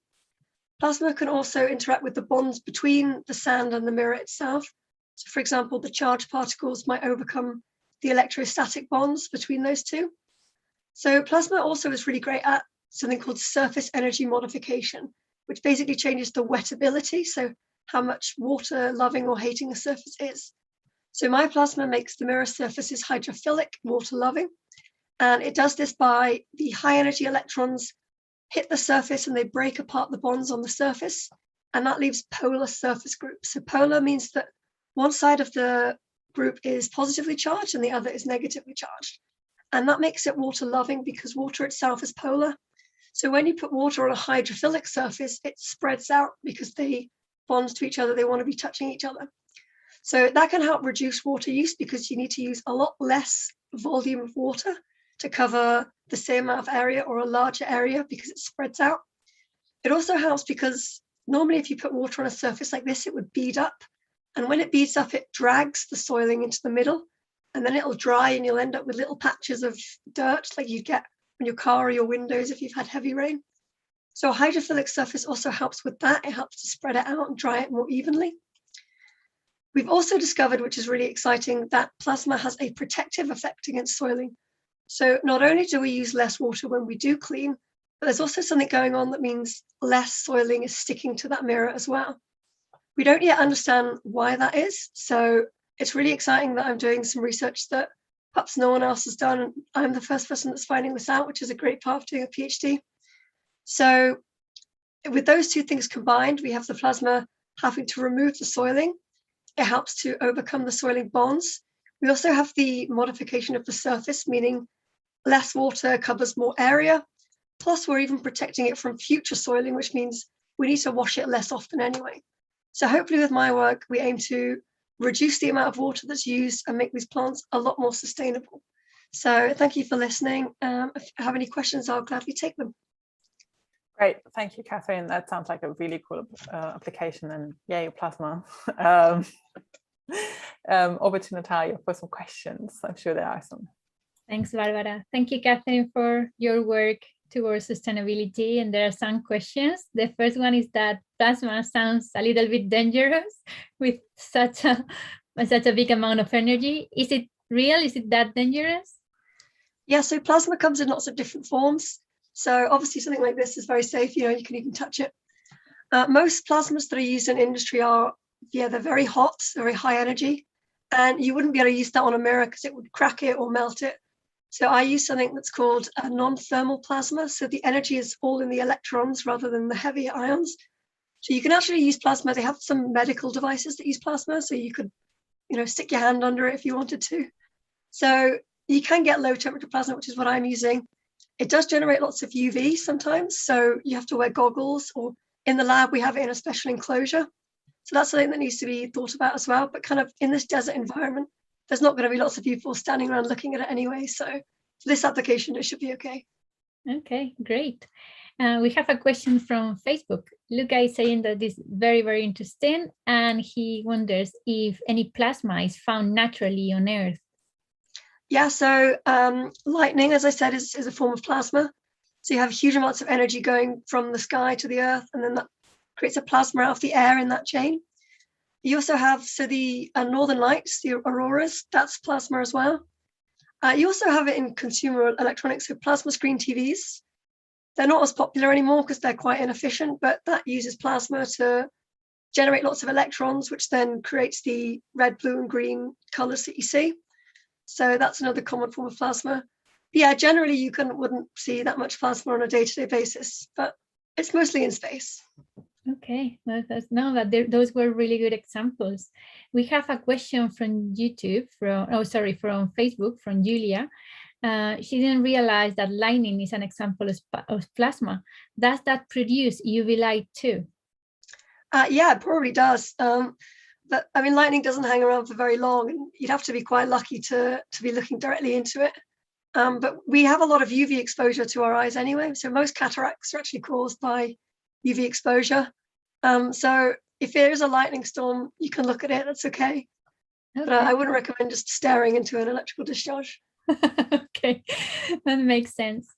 Plasma can also interact with the bonds between the sand and the mirror itself. So for example, the charged particles might overcome the electrostatic bonds between those two. So plasma also is really great at something called surface energy modification, which basically changes the wettability, so how much water loving or hating a surface is. So my plasma makes the mirror surfaces hydrophilic, water loving, and it does this by the high energy electrons hit the surface and they break apart the bonds on the surface, and that leaves polar surface groups. So polar means that one side of the group is positively charged and the other is negatively charged. And that makes it water loving because water itself is polar. So when you put water on a hydrophilic surface, it spreads out because they bond to each other. They want to be touching each other. So that can help reduce water use because you need to use a lot less volume of water to cover the same amount of area or a larger area because it spreads out. It also helps because normally if you put water on a surface like this, it would bead up. And when it beads up, it drags the soiling into the middle, and then it'll dry and you'll end up with little patches of dirt like you get on your car or your windows if you've had heavy rain. So a hydrophilic surface also helps with that. It helps to spread it out and dry it more evenly. We've also discovered, which is really exciting, that plasma has a protective effect against soiling. So not only do we use less water when we do clean, but there's also something going on that means less soiling is sticking to that mirror as well. We don't yet understand why that is. So it's really exciting that I'm doing some research that perhaps no one else has done. I'm the first person that's finding this out, which is a great part of doing a PhD. So with those two things combined, we have the plasma having to remove the soiling. It helps to overcome the soiling bonds. We also have the modification of the surface, meaning less water covers more area. Plus, we're even protecting it from future soiling, which means we need to wash it less often anyway. So hopefully with my work, we aim to reduce the amount of water that's used and make these plants a lot more sustainable. So thank you for listening. If you have any questions, I'll gladly take them. Great, thank you, Catherine. That sounds like a really cool application, and yay, plasma. Over to Natalia for some questions. I'm sure there are some. Thanks, Barbara. Thank you, Catherine, for your work towards sustainability. And there are some questions. The first one is that plasma sounds a little bit dangerous with such a big amount of energy. Is it real? Is it that dangerous? Yeah, so plasma comes in lots of different forms. So obviously something like this is very safe, you can even touch it. Most plasmas that are used in industry are, they're very hot, very high energy, and you wouldn't be able to use that on a mirror because it would crack it or melt it. So I use something that's called a non-thermal plasma. So the energy is all in the electrons rather than the heavier ions. So you can actually use plasma. They have some medical devices that use plasma. So you could, stick your hand under it if you wanted to. So you can get low temperature plasma, which is what I'm using. It does generate lots of UV sometimes. So you have to wear goggles, or in the lab, we have it in a special enclosure. So that's something that needs to be thought about as well. But kind of in this desert environment, there's not going to be lots of people standing around looking at it anyway. So for this application, it should be okay. Okay, great. We have a question from Facebook. Luca is saying that this is very, very interesting. And he wonders if any plasma is found naturally on Earth. Yeah, so lightning, as I said, is a form of plasma. So you have huge amounts of energy going from the sky to the Earth, and then that creates a plasma out of the air in that chain. You also have, the northern lights, the auroras, that's plasma as well. You also have it in consumer electronics, so plasma screen TVs. They're not as popular anymore because they're quite inefficient, but that uses plasma to generate lots of electrons, which then creates the red, blue, and green colors that you see. So that's another common form of plasma. Yeah, generally you wouldn't see that much plasma on a day-to-day basis, but it's mostly in space. Okay, those were really good examples. We have a question from YouTube, from Facebook, from Julia. She didn't realize that lightning is an example of plasma. Does that produce UV light too? Yeah, it probably does. But I mean, lightning doesn't hang around for very long, and you'd have to be quite lucky to be looking directly into it. But we have a lot of UV exposure to our eyes anyway. So most cataracts are actually caused by UV exposure. So if there is a lightning storm, you can look at it, that's okay. But I wouldn't recommend just staring into an electrical discharge. Okay, that makes sense.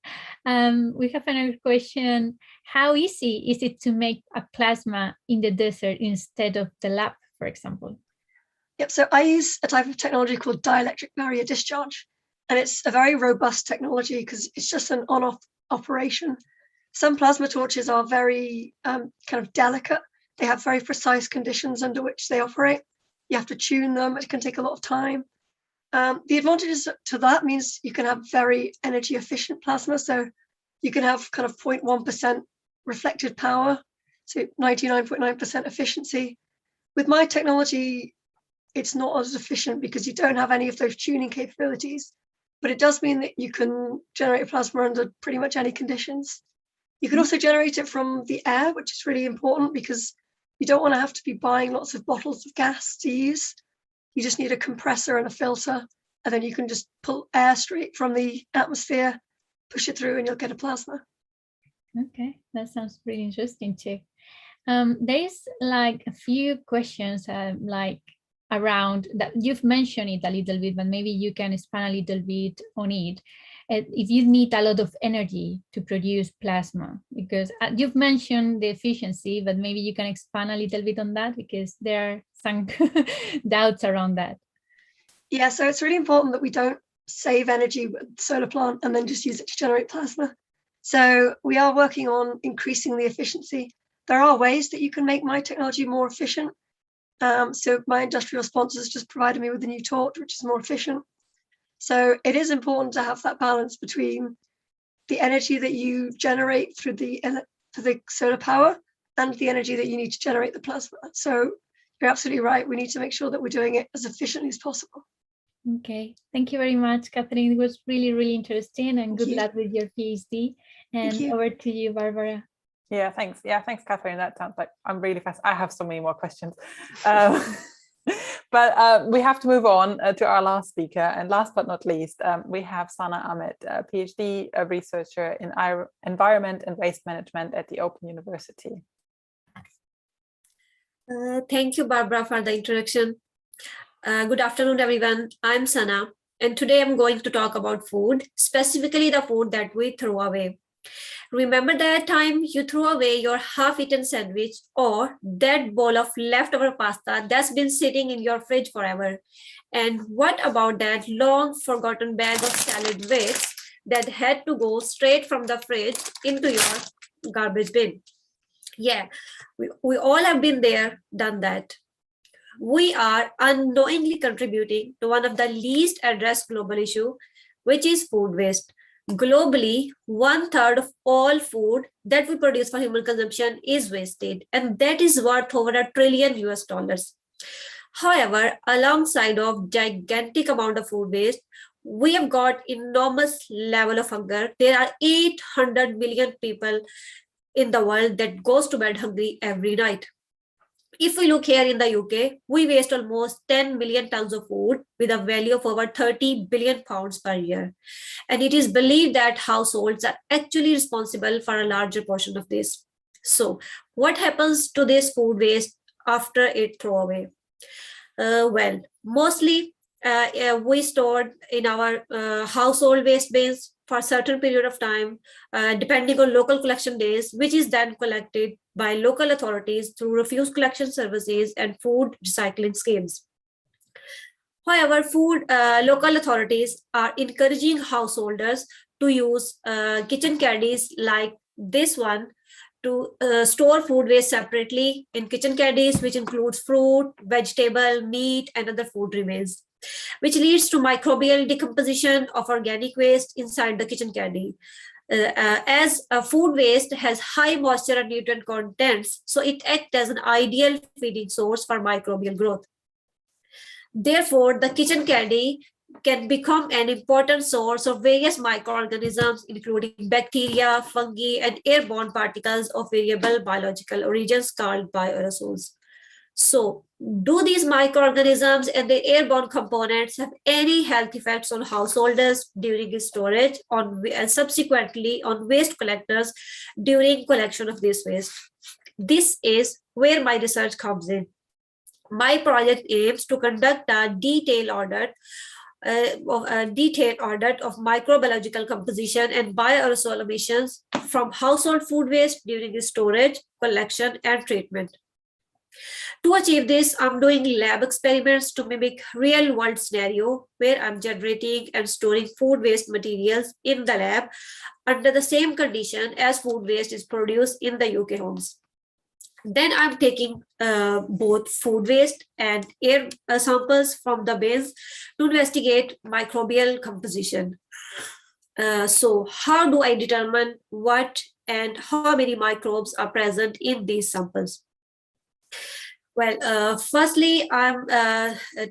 We have another question. How easy is it to make a plasma in the desert instead of the lab, for example? Yep, so I use a type of technology called dielectric barrier discharge. And it's a very robust technology because it's just an on-off operation. Some plasma torches are very kind of delicate. They have very precise conditions under which they operate. You have to tune them. It can take a lot of time. The advantages to that means you can have very energy efficient plasma. So you can have kind of 0.1% reflected power, so 99.9% efficiency. With my technology, it's not as efficient because you don't have any of those tuning capabilities. But it does mean that you can generate plasma under pretty much any conditions. You can also generate it from the air, which is really important because you don't want to have to be buying lots of bottles of gas to use. You just need a compressor and a filter, and then you can just pull air straight from the atmosphere, push it through, and you'll get a plasma. Okay, that sounds pretty interesting too. There's like a few questions around that. You've mentioned it a little bit, but maybe you can expand a little bit on it. If you need a lot of energy to produce plasma, because you've mentioned the efficiency, but maybe you can expand a little bit on that because there are some doubts around that. Yeah, so it's really important that we don't save energy with the solar plant and then just use it to generate plasma. So we are working on increasing the efficiency. There are ways that you can make my technology more efficient. So my industrial sponsors just provided me with a new torch, which is more efficient. So it is important to have that balance between the energy that you generate through the solar power and the energy that you need to generate the plasma. So you're absolutely right. We need to make sure that we're doing it as efficiently as possible. Okay, thank you very much, Catherine. It was really, really interesting, and good luck with your PhD. And over to you, Barbara. Yeah, thanks. Yeah, thanks, Catherine. That sounds like I'm really fast. I have so many more questions. But we have to move on to our last speaker. And last but not least, we have Sana Ahmed, a PhD, a researcher in environment and waste management at the Open University. Thank you, Barbara, for the introduction. Good afternoon, everyone. I'm Sana, and today I'm going to talk about food, specifically the food that we throw away. Remember that time you threw away your half-eaten sandwich or that bowl of leftover pasta that's been sitting in your fridge forever? And what about that long forgotten bag of salad waste that had to go straight from the fridge into your garbage bin? Yeah, we all have been there, done that. We are unknowingly contributing to one of the least addressed global issue, which is food waste. Globally, 1/3 of all food that we produce for human consumption is wasted, and that is worth over $1 trillion. However, alongside of gigantic amount of food waste, we have got enormous level of hunger. There are 800 million people in the world that goes to bed hungry every night. If we look here in the UK, we waste almost 10 million tons of food with a value of over 30 billion pounds per year. And it is believed that households are actually responsible for a larger portion of this. So what happens to this food waste after it throw away? Well, mostly we store in our household waste bins for a certain period of time, depending on local collection days, which is then collected by local authorities through refuse collection services and food recycling schemes. However, local authorities are encouraging householders to use kitchen caddies like this one to store food waste separately in kitchen caddies, which includes fruit, vegetable, meat, and other food remains, which leads to microbial decomposition of organic waste inside the kitchen caddy. as food waste has high moisture and nutrient contents, so it acts as an ideal feeding source for microbial growth. Therefore, the kitchen candy can become an important source of various microorganisms, including bacteria, fungi, and airborne particles of variable biological origins called bioaerosols. So, do these microorganisms and the airborne components have any health effects on householders during storage and subsequently on waste collectors during collection of this waste? This is where my research comes in. My project aims to conduct a detailed audit of microbiological composition and bioaerosol emissions from household food waste during storage, collection, and treatment. To achieve this, I'm doing lab experiments to mimic real-world scenario where I'm generating and storing food waste materials in the lab under the same condition as food waste is produced in the UK homes. Then I'm taking both food waste and air samples from the bins to investigate microbial composition. So how do I determine what and how many microbes are present in these samples? Well, firstly, I'm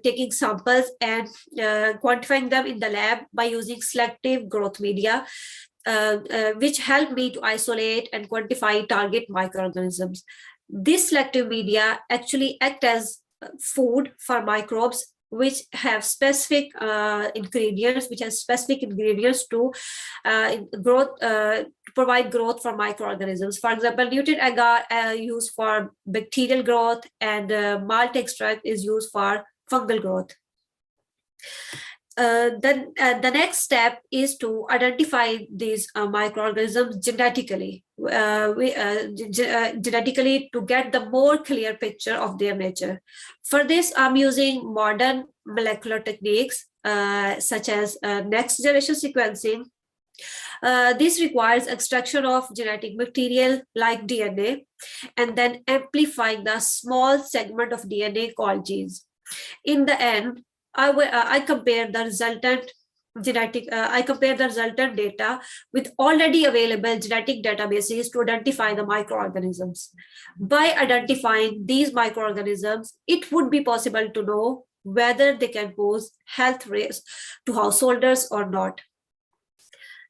taking samples and quantifying them in the lab by using selective growth media, which help me to isolate and quantify target microorganisms. This selective media actually act as food for microbes which have specific ingredients, to growth, to provide growth for microorganisms. For example, nutrient agar are used for bacterial growth, and malt extract is used for fungal growth. Then the next step is to identify these microorganisms genetically, genetically to get the more clear picture of their nature. For this, I'm using modern molecular techniques such as next generation sequencing. This requires extraction of genetic material like DNA and then amplifying the small segment of DNA called genes. In the end, I compare the resultant data with already available genetic databases to identify the microorganisms. By identifying these microorganisms, it would be possible to know whether they can pose health risks to householders or not.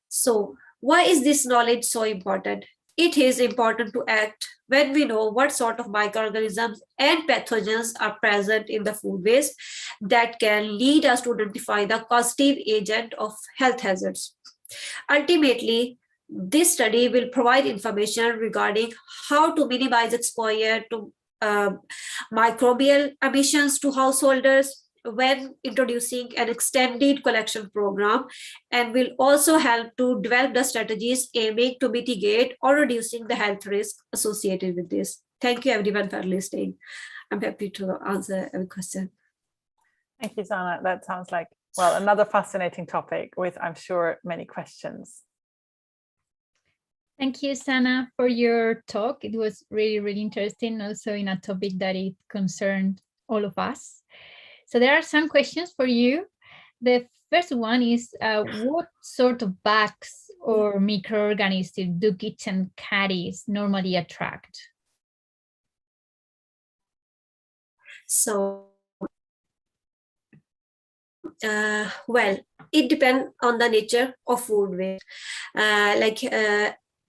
So, why is this knowledge so important? It is important to act when we know what sort of microorganisms and pathogens are present in the food waste that can lead us to identify the causative agent of health hazards. Ultimately, this study will provide information regarding how to minimize exposure to microbial emissions to householders when introducing an extended collection program, and will also help to develop the strategies aiming to mitigate or reducing the health risk associated with this. Thank you everyone for listening. I'm happy to answer every question. Thank you, Sana. That sounds like, well, another fascinating topic with, I'm sure, many questions. Thank you, Sana, for your talk. It was really, really interesting, also in a topic that it concerned all of us. So there are some questions for you. The first one is, what sort of bugs or microorganisms do kitchen caddies normally attract? So, well, it depends on the nature of food waste.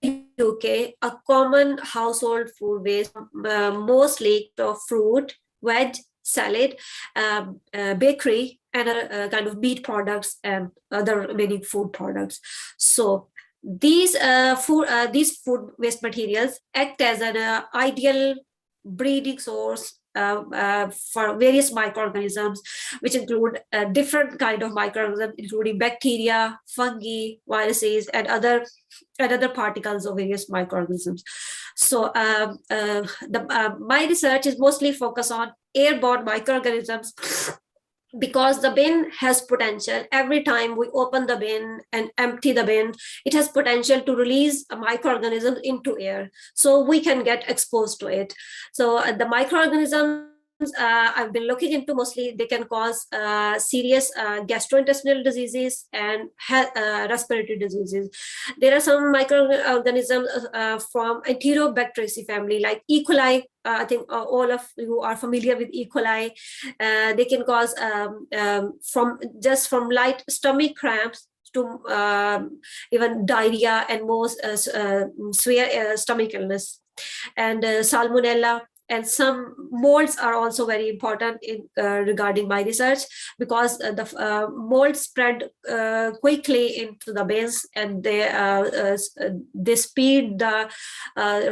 In UK, a common household food waste mostly of fruit, veg, salad, bakery, and kind of meat products and other remaining food products. So these food waste materials act as an ideal breeding source for various microorganisms, which include different kind of microorganisms, including bacteria, fungi, viruses, and other particles of various microorganisms. So my research is mostly focused on airborne microorganisms, because the bin has potential. Every time we open the bin and empty the bin, it has potential to release a microorganism into air, so we can get exposed to it. So the microorganisms I've been looking into, mostly they can cause serious gastrointestinal diseases and respiratory diseases. There are some microorganisms from Enterobacteriaceae family, like E. coli. I think all of you are familiar with E. coli. They can cause from light stomach cramps to even diarrhea and most severe stomach illness. And salmonella and some molds are also very important in regarding my research, because the molds spread quickly into the beans, and they speed the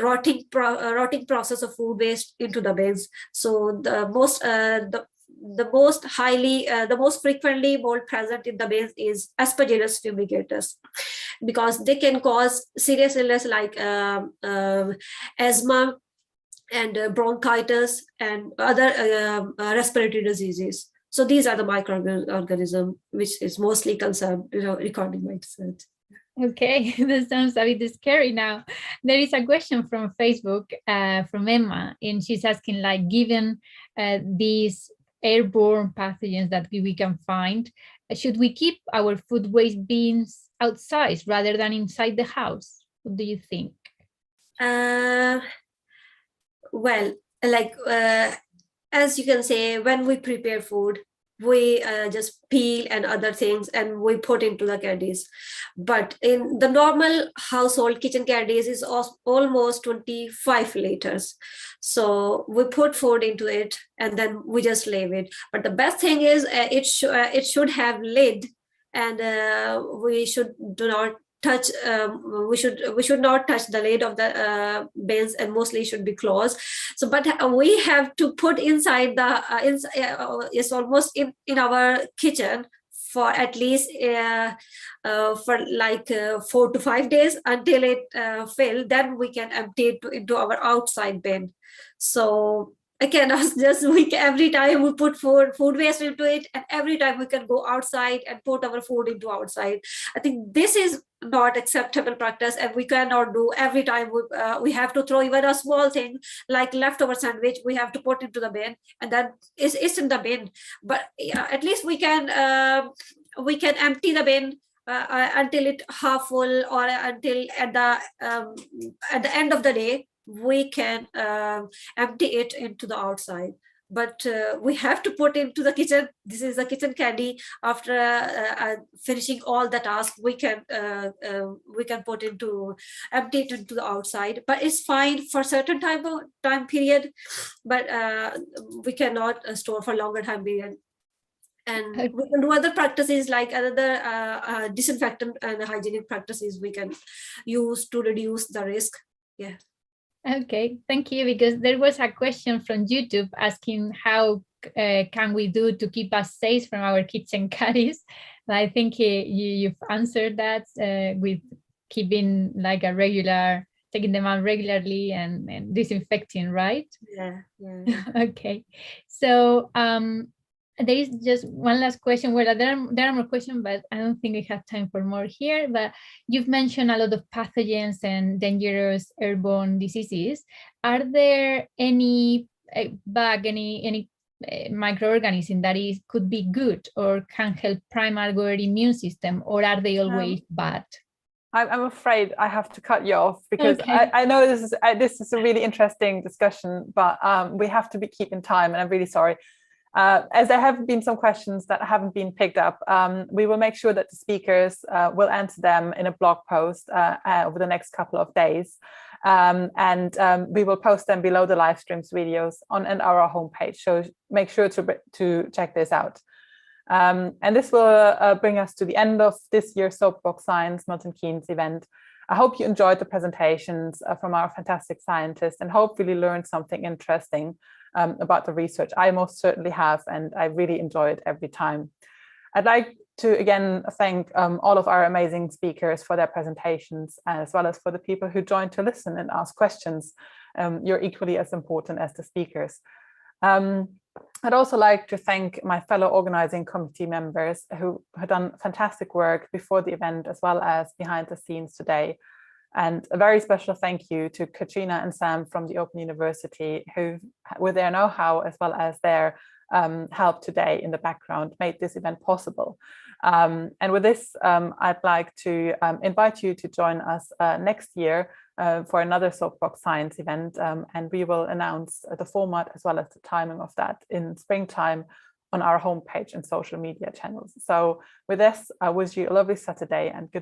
rotting process of food waste into the beans. So the most frequently mold present in the beans is Aspergillus fumigatus, because they can cause serious illness like asthma and bronchitis and other respiratory diseases. So these are the microorganisms which is mostly concerned, recording my research. Okay, that sounds a bit scary now. There is a question from Facebook from Emma, and she's asking, like, given these airborne pathogens that we can find, should we keep our food waste bins outside rather than inside the house? What do you think? Well, like as you can say, when we prepare food, we just peel and other things and we put into the caddies. But in the normal household, kitchen caddies is almost 25 liters. So we put food into it and then we just leave it. But the best thing is it should have lid, and we should not touch. We should not touch the lid of the bins, and mostly should be closed. So, but we have to put inside the it's almost in our kitchen for at least for like 4 to 5 days until it fill. Then we can empty it into our outside bin. So I cannot just every time we put food waste into it, and every time we can go outside and put our food into outside. I think this is not acceptable practice, and we cannot do every time. We have to throw even a small thing like leftover sandwich, we have to put into the bin, and then it's in the bin. But at least we can empty the bin until it half full, or until at the end of the day we can empty it into the outside. But we have to put into the kitchen. This is the kitchen caddy. After finishing all the tasks, we can empty it into the outside. But it's fine for certain time period, but we cannot store for longer time period. And we can do other practices like other disinfectant and hygienic practices we can use to reduce the risk. Yeah. Okay, thank you, because there was a question from YouTube asking how can we do to keep us safe from our kitchen caddies. I think you've answered that with keeping like taking them out regularly and disinfecting, right? Yeah. Okay, so there is just one last question. Well, there are more questions, but I don't think we have time for more here. But you've mentioned a lot of pathogens and dangerous airborne diseases. Are there any microorganism that could be good or can help prime our immune system, or are they always bad? I'm afraid I have to cut you off, because okay. I know this is a really interesting discussion, but we have to keep in time, and I'm really sorry. As there have been some questions that haven't been picked up, we will make sure that the speakers will answer them in a blog post over the next couple of days. And we will post them below the live streams videos on our homepage. So make sure to check this out. And this will bring us to the end of this year's Soapbox Science Milton Keynes event. I hope you enjoyed the presentations from our fantastic scientists and hopefully learned something interesting about the research. I most certainly have, and I really enjoy it every time. I'd like to again thank all of our amazing speakers for their presentations, as well as for the people who joined to listen and ask questions. You're equally as important as the speakers. I'd also like to thank my fellow organizing committee members who have done fantastic work before the event as well as behind the scenes today. And a very special thank you to Katrina and Sam from the Open University, who, with their know-how as well as their help today in the background, made this event possible. And with this, I'd like to invite you to join us next year for another Soapbox Science event, and we will announce the format as well as the timing of that in springtime on our homepage and social media channels. So with this, I wish you a lovely Saturday and good